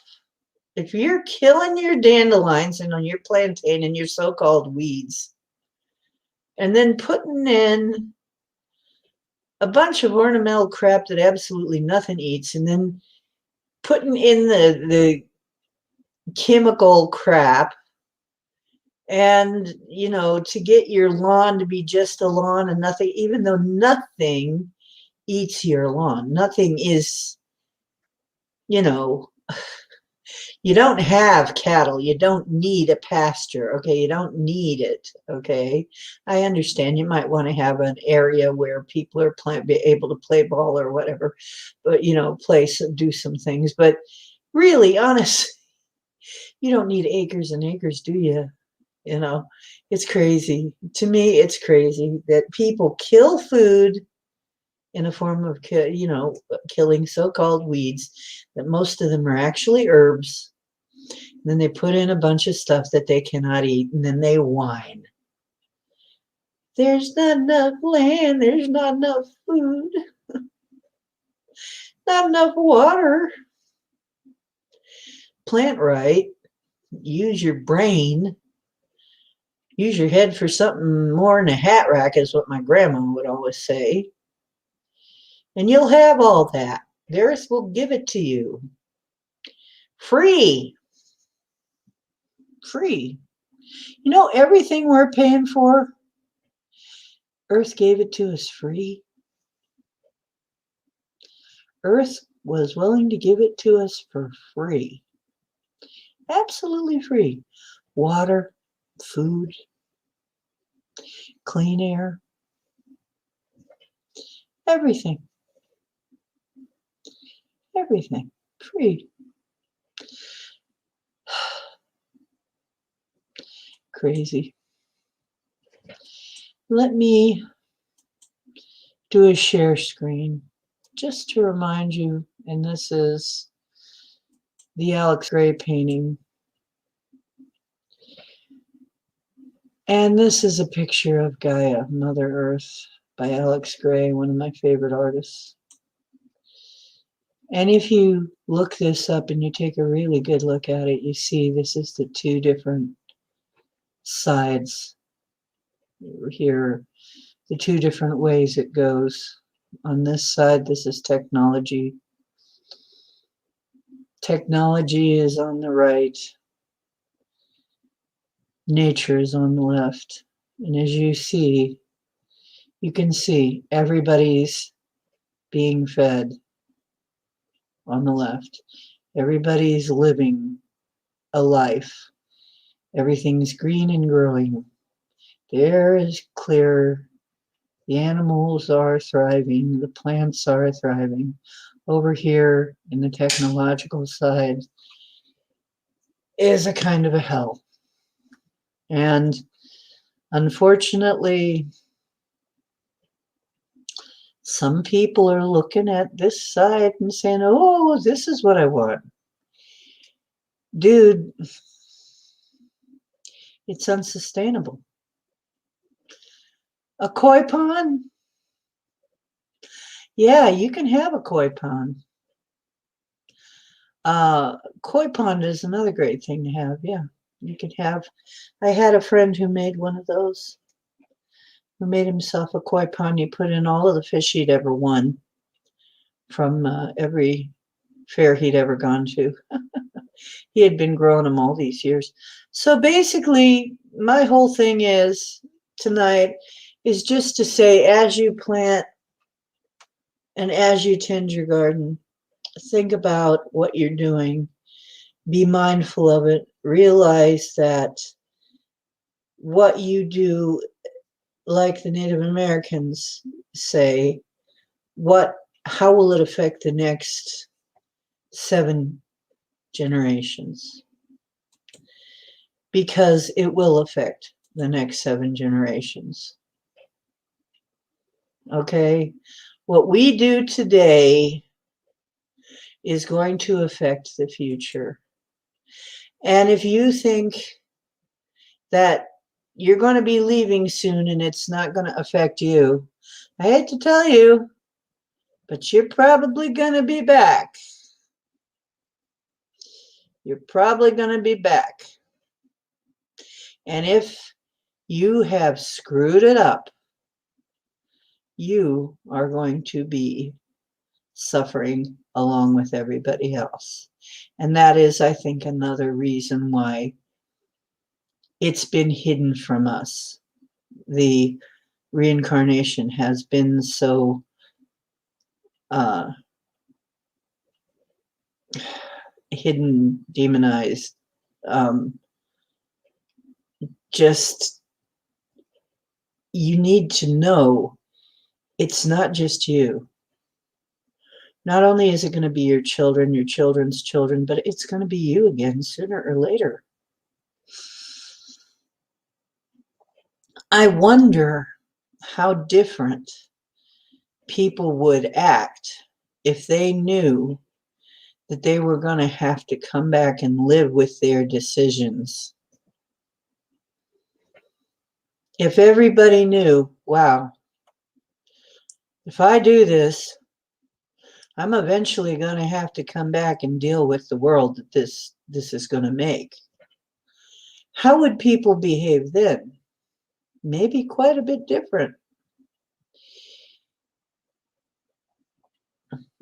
if you're killing your dandelions and on your plantain and your so-called weeds, and then putting in a bunch of ornamental crap that absolutely nothing eats, and then putting in the chemical crap, and you know, to get your lawn to be just a lawn and nothing, even though nothing eats your lawn, nothing is, you know, you don't have cattle, you don't need a pasture, okay? You don't need it, okay? I understand you might want to have an area where people are be able to play ball or whatever, but you know, do some things. But really, honestly, you don't need acres and acres, do you? You know, it's crazy. To me, it's crazy that people kill food in a form of, killing so-called weeds that most of them are actually herbs. And then they put in a bunch of stuff that they cannot eat, and then they whine. There's not enough land, there's not enough food, not enough water. Plant right, use your brain, use your head for something more than a hat rack, is what my grandma would always say. And you'll have all that. The earth will give it to you. Free. Free. You know, everything we're paying for, Earth gave it to us free. Earth was willing to give it to us for free. Absolutely free. Water, food, clean air, everything. Everything. Free. Crazy. Let me do a share screen just to remind you, and this is the Alex Gray painting. And this is a picture of Gaia, Mother Earth, by Alex Gray, one of my favorite artists. And if you look this up and you take a really good look at it, you see this is the two different sides here, the two different ways it goes. On this side, this is technology. Technology is on the right. Nature is on the left. And as you see, you can see everybody's being fed on the left. Everybody's living a life. Everything's green and growing. The air is clear. The animals are thriving. The plants are thriving. Over here in the technological side is a kind of a hell. And unfortunately, some people are looking at this side and saying, oh, this is what I want. Dude, it's unsustainable. A koi pond? Yeah, you can have a koi pond. Koi pond is another great thing to have. Yeah, you could have. I had a friend who made one of those, who made himself a koi pond. He put in all of the fish he'd ever won from every fair he'd ever gone to. He had been growing them all these years. So basically, my whole thing is tonight is just to say, as you plant and as you tend your garden, think about what you're doing. Be mindful of it. Realize that what you do, like the Native Americans say, how will it affect the next 7 generations? Because it will affect the next 7 generations. Okay? What we do today is going to affect the future. And if you think that you're going to be leaving soon and it's not going to affect you, I hate to tell you, but you're probably going to be back. You're probably going to be back. And if you have screwed it up, you are going to be suffering along with everybody else. And that is, I think, another reason why it's been hidden from us. The reincarnation has been so hidden, demonized. Just, you need to know it's not just you. Not only is it going to be your children, your children's children, but it's going to be you again sooner or later. I wonder how different people would act if they knew that they were going to have to come back and live with their decisions. If everybody knew, wow, if I do this, I'm eventually going to have to come back and deal with the world that this is going to make. How would people behave then? Maybe quite a bit different.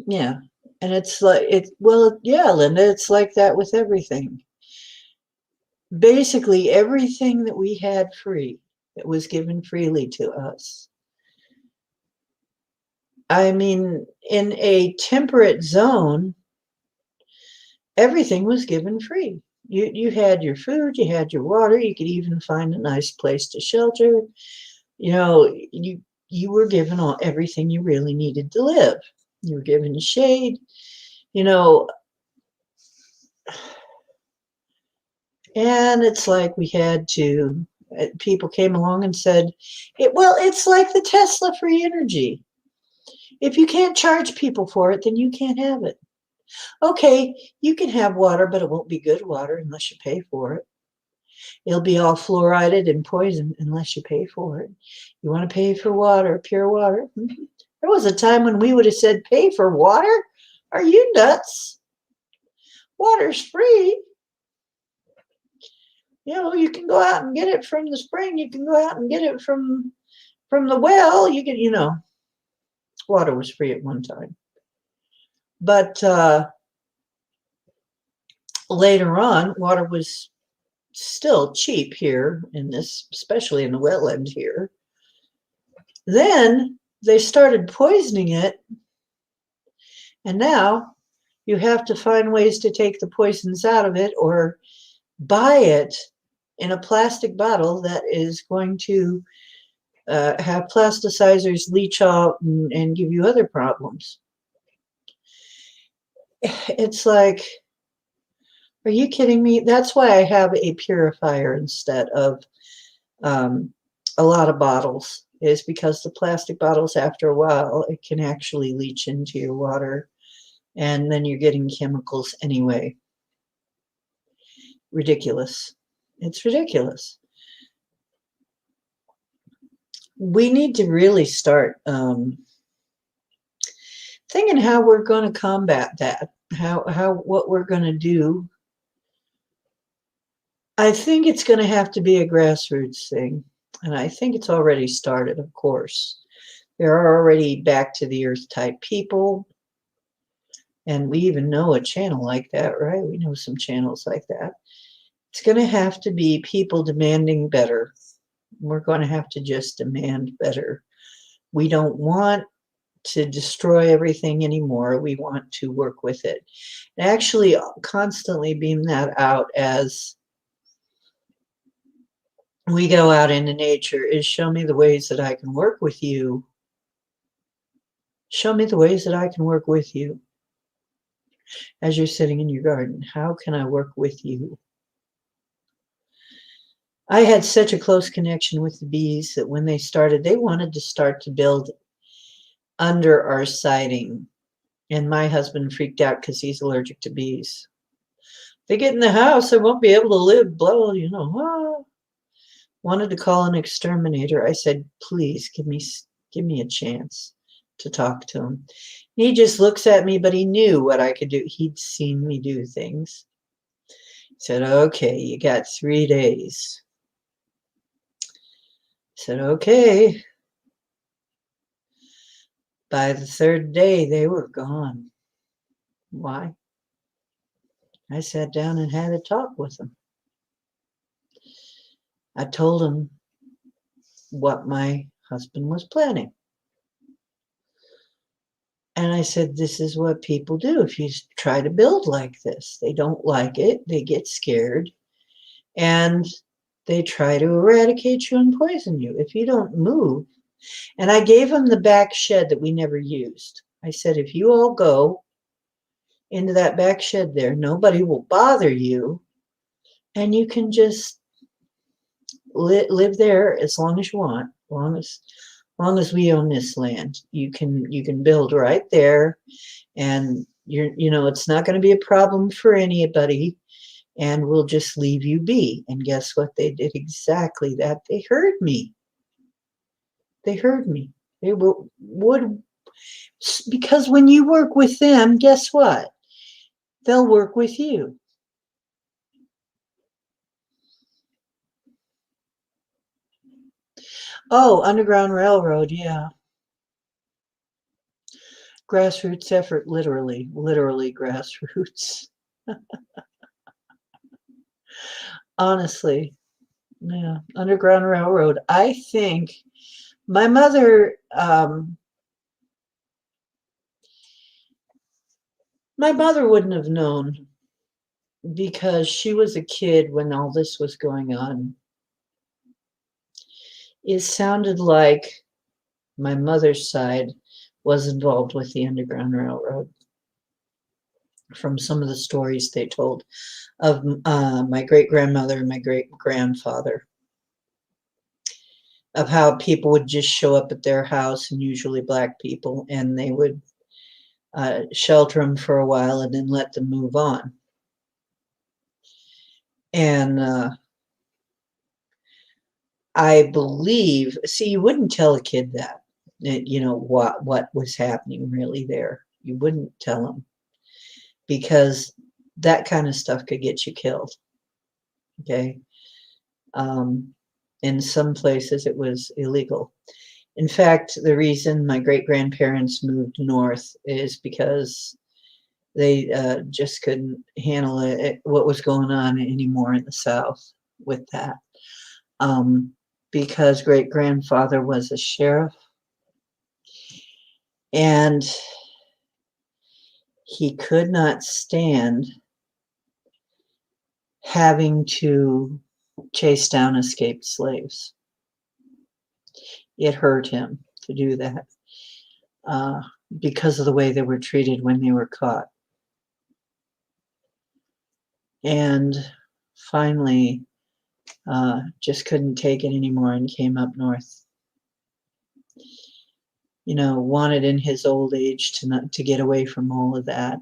Yeah. And it's like, yeah, Linda, it's like that with everything. Basically, everything that we had free, that was given freely to us. I mean, in a temperate zone, everything was given free. You had your food, you had your water, you could even find a nice place to shelter. You know, you were given everything you really needed to live. You were given shade, you know, and it's like we had to, people came along and said, it's like the Tesla free energy. If you can't charge people for it, then you can't have it. Okay, you can have water, but it won't be good water unless you pay for it. It'll be all fluoridated and poisoned unless you pay for it. You want to pay for water, pure water? There was a time when we would have said, pay for water? Are you nuts? Water's free. You know, you can go out and get it from the spring. You can go out and get it from the well. You can, water was free at one time. But later on, water was still cheap here in this, especially in the wetland here. Then they started poisoning it, and now you have to find ways to take the poisons out of it or buy it in a plastic bottle that is going to have plasticizers leach out and give you other problems. It's like, are you kidding me? That's why I have a purifier instead of a lot of bottles, is because the plastic bottles, after a while, it can actually leach into your water, and then you're getting chemicals anyway. Ridiculous. It's ridiculous. We need to really start thinking how we're going to combat that, what we're going to do. I think it's going to have to be a grassroots thing, and I think it's already started, of course. There are already back to the earth type people, and we even know a channel like that, right? We know some channels like that. It's going to have to be people demanding better. We're going to have to just demand better. We don't want to destroy everything anymore. We want to work with it. Actually, constantly beam that out as we go out into nature, is show me the ways that I can work with you. Show me the ways that I can work with you. As you're sitting in your garden, how can I work with you? I had such a close connection with the bees that when they started, they wanted to start to build under our siding. And my husband freaked out because he's allergic to bees. They get in the house, I won't be able to live, blah, Wanted to call an exterminator. I said, please give me a chance to talk to him. He just looks at me, but he knew what I could do. He'd seen me do things. He said, okay, you got 3 days. I said, okay. By the 3rd day, they were gone. Why? I sat down and had a talk with them. I told him what my husband was planning. And I said, this is what people do if you try to build like this. They don't like it. They get scared. And they try to eradicate you and poison you if you don't move. And I gave them the back shed that we never used. I said, if you all go into that back shed there, nobody will bother you. And you can just live there as long as you want, long as we own this land, you can build right there, and it's not going to be a problem for anybody, and we'll just leave you be. And guess what? They did exactly that. They heard me. They heard me. They would, because when you work with them, guess what? They'll work with you. Oh, Underground Railroad, yeah. Grassroots effort, literally grassroots. Honestly, yeah. Underground Railroad. I think my mother wouldn't have known, because she was a kid when all this was going on. It sounded like my mother's side was involved with the Underground Railroad, from some of the stories they told of my great-grandmother and my great-grandfather, of how people would just show up at their house, and usually black people, and they would shelter them for a while and then let them move on. And I believe, see, you wouldn't tell a kid that, what was happening really there. You wouldn't tell them, because that kind of stuff could get you killed. Okay. In some places it was illegal. In fact, the reason my great-grandparents moved north is because they just couldn't handle what was going on anymore in the South with that. Because great-grandfather was a sheriff, and he could not stand having to chase down escaped slaves. It hurt him to do that, because of the way they were treated when they were caught. And finally, just couldn't take it anymore and came up north. Wanted in his old age to get away from all of that.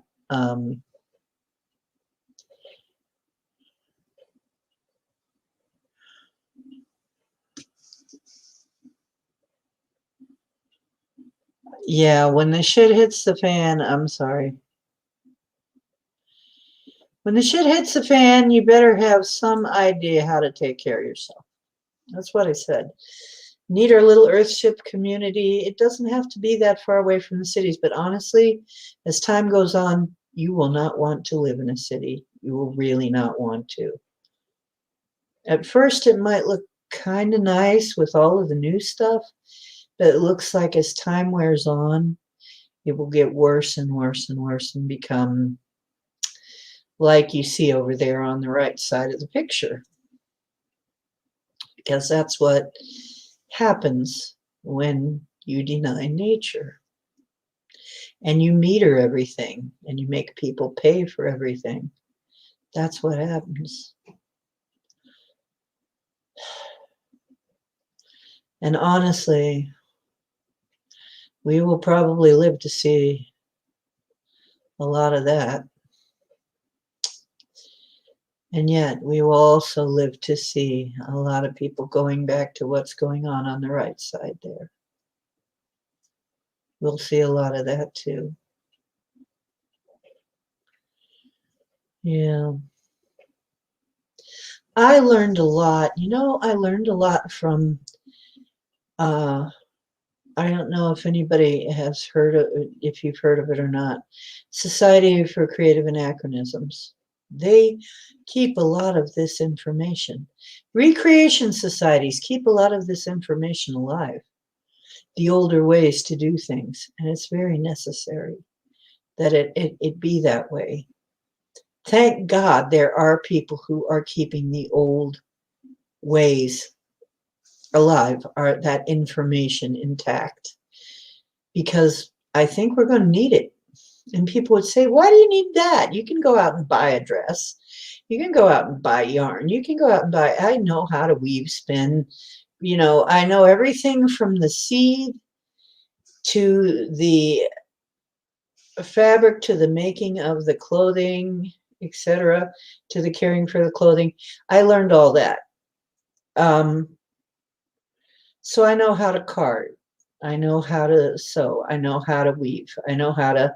Yeah, when the shit hits the fan, I'm sorry. When the shit hits the fan, you better have some idea how to take care of yourself. That's what I said. Need our little Earthship community. It doesn't have to be that far away from the cities, but honestly, as time goes on, you will not want to live in a city. You will really not want to. At first, it might look kind of nice with all of the new stuff, but it looks like as time wears on, it will get worse and worse and worse and become like you see over there on the right side of the picture. Because that's what happens when you deny nature. And you meter everything, and you make people pay for everything. That's what happens. And honestly, we will probably live to see a lot of that. And yet, we will also live to see a lot of people going back to what's going on the right side there. We'll see a lot of that too. Yeah. I learned a lot. I learned a lot from, I don't know if anybody has heard of it, if you've heard of it or not, Society for Creative Anachronisms. They keep a lot of this information. Recreation societies keep a lot of this information alive, the older ways to do things, and it's very necessary that it be that way. Thank God there are people who are keeping the old ways alive, are that information intact, because I think we're going to need it. And people would say, why do you need that? You can go out and buy a dress. You can go out and buy yarn. You can go out and buy, I know how to weave, spin, you know, I know everything from the seed to the fabric to the making of the clothing, etc., to the caring for the clothing. I learned all that. So I know how to card. I know how to sew. I know how to weave. I know how to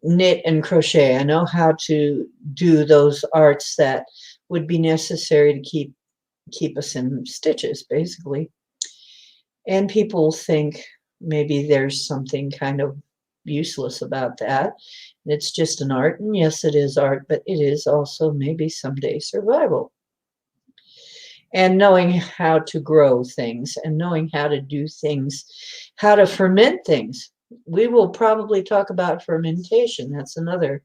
knit and crochet. I know how to do those arts that would be necessary to keep us in stitches, basically. And people think maybe there's something kind of useless about that. It's just an art, and yes, it is art, but it is also maybe someday survival. And knowing how to grow things and knowing how to do things, how to ferment things. We will probably talk about fermentation. That's another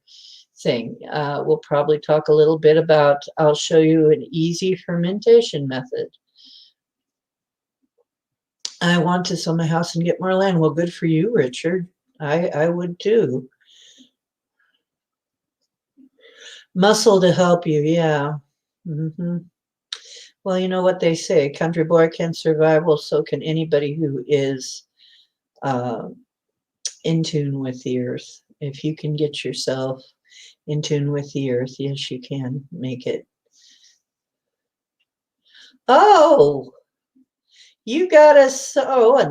thing. We'll probably talk a little bit about, I'll show you an easy fermentation method. I want to sell my house and get more land. Well, good for you, Richard. I would too. Muscle to help you, yeah. Well, you know what they say, country boy can survive, well, so can anybody who is in tune with the earth. If you can get yourself in tune with the earth, yes, you can make it. Oh, you got a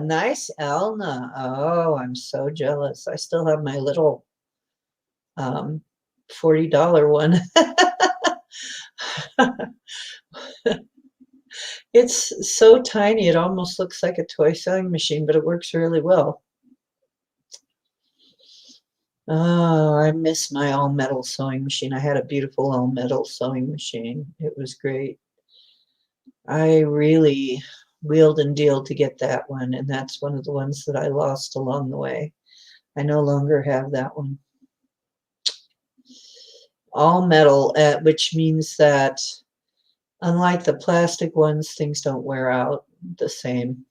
nice Elna. Oh, I'm so jealous. I still have my little $40 one. It's so tiny, it almost looks like a toy sewing machine, but it works really well. Oh, I miss my all-metal sewing machine. I had a beautiful all-metal sewing machine. It was great. I really wheeled and dealed to get that one, and that's one of the ones that I lost along the way. I no longer have that one. All metal, which means that unlike the plastic ones, things don't wear out the same.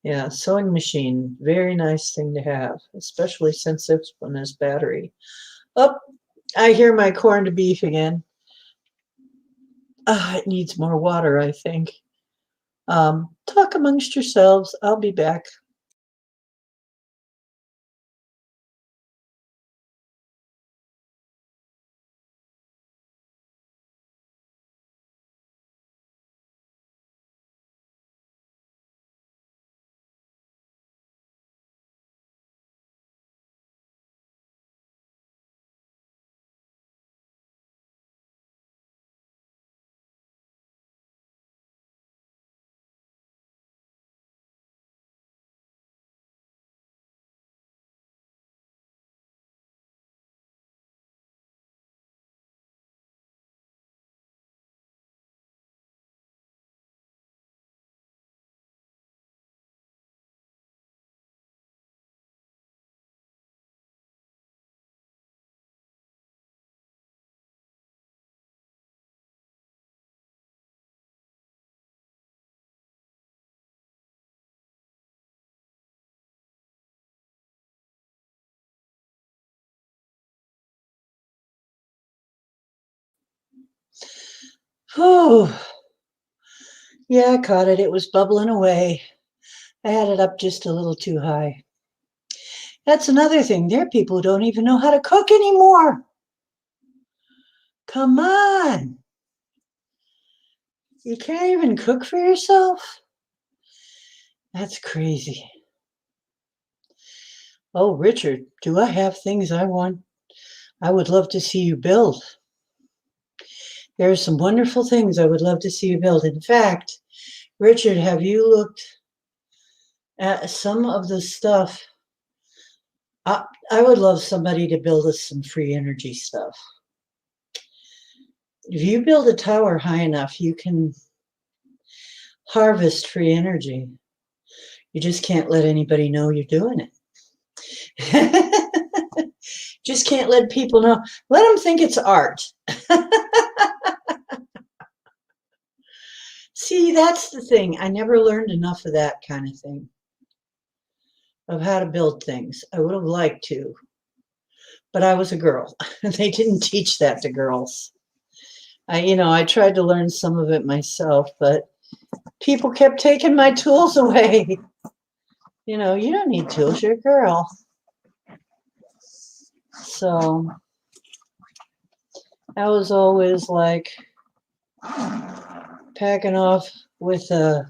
Yeah, sewing machine, very nice thing to have, especially since this one is battery. Oh, I hear my corned beef again. It needs more water, I think. Talk amongst yourselves. I'll be back. Oh, yeah, I caught it. It was bubbling away. I had it up just a little too high. That's another thing. There are people who don't even know how to cook anymore. Come on. You can't even cook for yourself? That's crazy. Oh, Richard, do I have things I would love to see you build. There are some wonderful things I would love to see you build. In fact, Richard, have you looked at some of the stuff? I would love somebody to build us some free energy stuff. If you build a tower high enough, you can harvest free energy. You just can't let anybody know you're doing it. Just can't let people know. Let them think it's art. See, that's the thing. I never learned enough of that kind of thing, of how to build things. I would have liked to, but I was a girl. They didn't teach that to girls. I tried to learn some of it myself, but people kept taking my tools away. You don't need tools, you're a girl. So I was always like packing off with the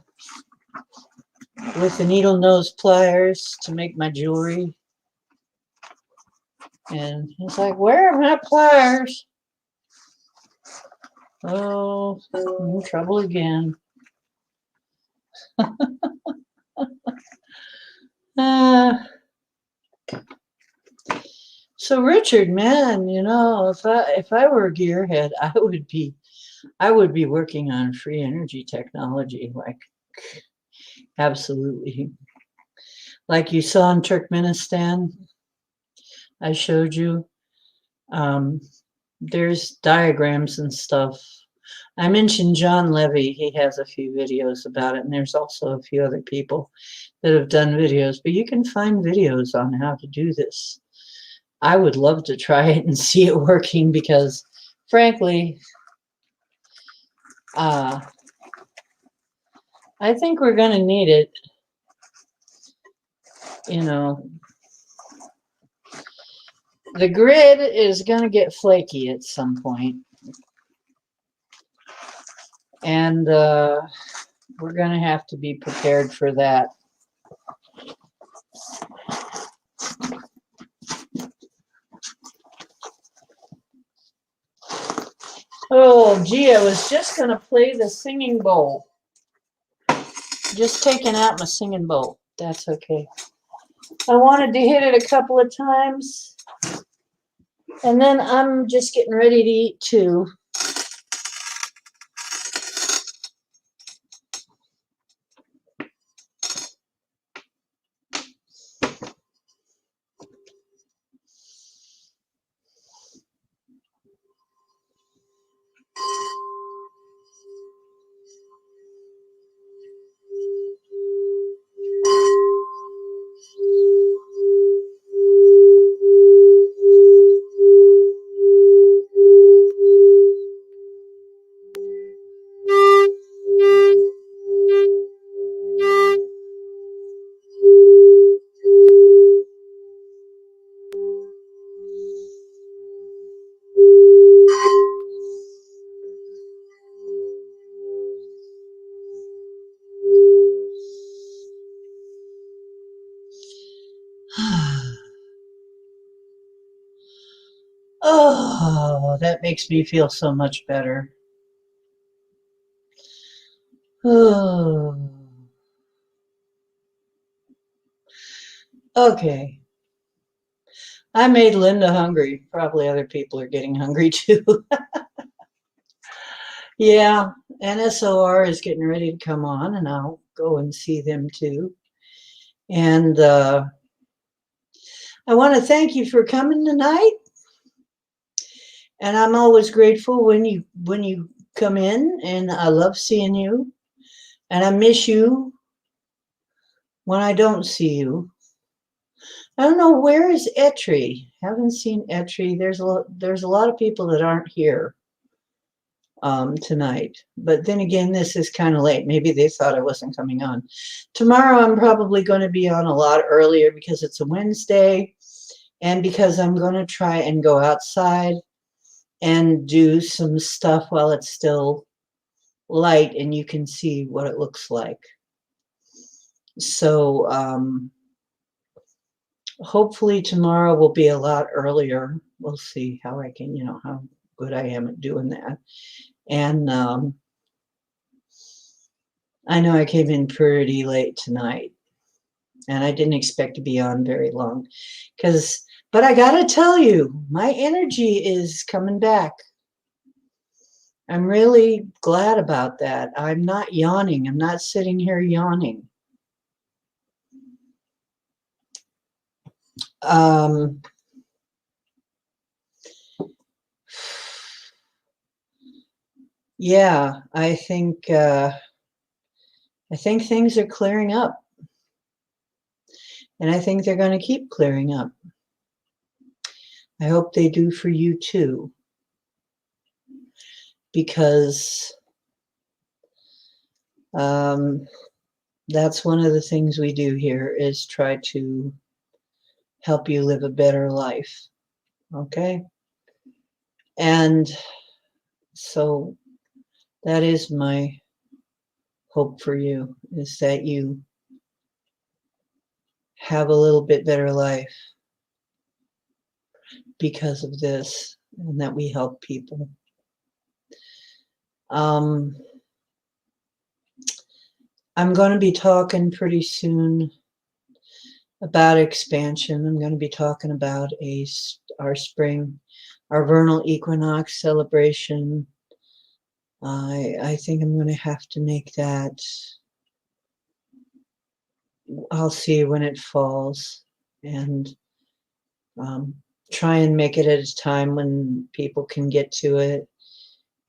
needle nose pliers to make my jewelry. And it's like, where are my pliers? Oh, I'm in trouble again. So Richard, man, if I were a gearhead, I would be working on free energy technology, like absolutely. Like you saw in Turkmenistan, I showed you. There's diagrams and stuff. I mentioned John Levy. He has a few videos about it, and there's also a few other people that have done videos, but you can find videos on how to do this. I would love to try it and see it working because, frankly, I think we're going to need it. The grid is going to get flaky at some point, and we're going to have to be prepared for that. Oh, gee, I was just going to play the singing bowl. Just taking out my singing bowl. That's okay. I wanted to hit it a couple of times. And then I'm just getting ready to eat too. Oh, that makes me feel so much better. Oh. Okay. I made Linda hungry. Probably other people are getting hungry too. Yeah, NSOR is getting ready to come on, and I'll go and see them too. And I want to thank you for coming tonight. And I'm always grateful when you come in, and I love seeing you. And I miss you when I don't see you. I don't know, where is Etri? Haven't seen Etri. There's a lot of people that aren't here tonight. But then again, this is kind of late. Maybe they thought I wasn't coming on. Tomorrow I'm probably going to be on a lot earlier because it's a Wednesday, and because I'm going to try and go outside and do some stuff while it's still light and you can see what it looks like. So hopefully tomorrow will be a lot earlier. We'll see how I can, how good I am at doing that. And I know I came in pretty late tonight, and I didn't expect to be on very long, but I gotta tell you, my energy is coming back. I'm really glad about that. I'm not yawning. I'm not sitting here yawning. Yeah, I think things are clearing up, and I think they're going to keep clearing up. I hope they do for you too, because that's one of the things we do here, is try to help you live a better life. Okay? And so that is my hope for you, is that you have a little bit better life because of this, and that we help people. I'm going to be talking pretty soon about expansion. I'm going to be talking about our spring, our vernal equinox celebration. I think I'm going to have to make that. I'll see when it falls, and try and make it at a time when people can get to it,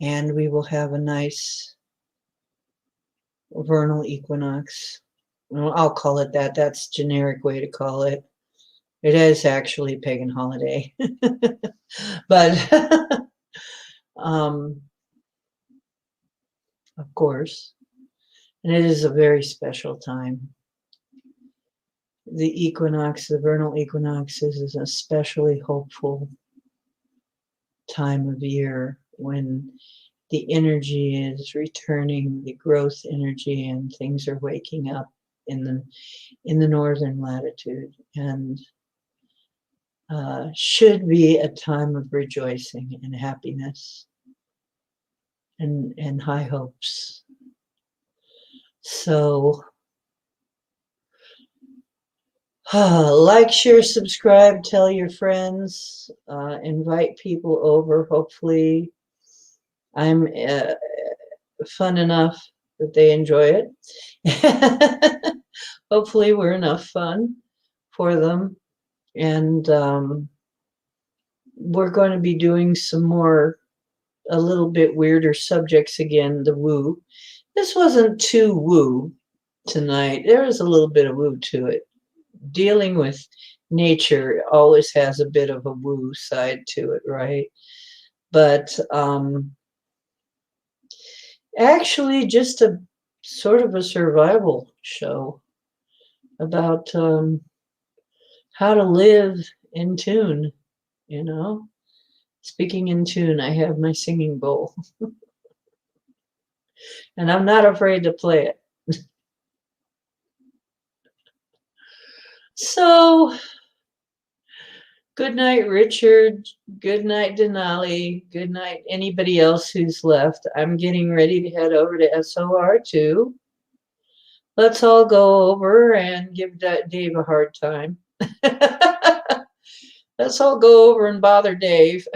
and we will have a nice vernal equinox. Well, I'll call it that. That's a generic way to call it. It is actually a pagan holiday. But of course, and it is a very special time. The equinox, the vernal equinox, is an especially hopeful time of year when the energy is returning, the growth energy, and things are waking up in the northern latitude, and should be a time of rejoicing and happiness and high hopes. So like, share, subscribe, tell your friends, invite people over. Hopefully I'm fun enough that they enjoy it. Hopefully we're enough fun for them. And we're going to be doing some more, a little bit weirder subjects again, the woo. This wasn't too woo tonight. There was a little bit of woo to it. Dealing with nature always has a bit of a woo side to it, right? But actually just a sort of a survival show about how to live in tune, you know? Speaking in tune, I have my singing bowl. And I'm not afraid to play it. So, good night, Richard. Good night, Denali. Good night, anybody else who's left. I'm getting ready to head over to SOR too. Let's all go over and give Dave a hard time. Let's all go over and bother Dave.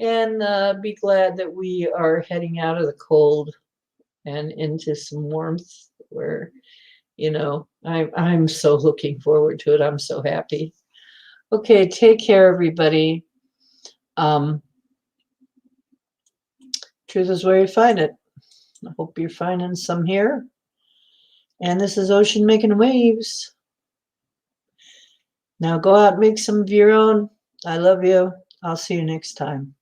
And be glad that we are heading out of the cold and into some warmth where, you know, I'm so looking forward to it. I'm so happy. Okay, take care, everybody. Truth is where you find it. I hope you're finding some here. And this is Ocean Making Waves. Now go out and make some of your own. I love you. I'll see you next time.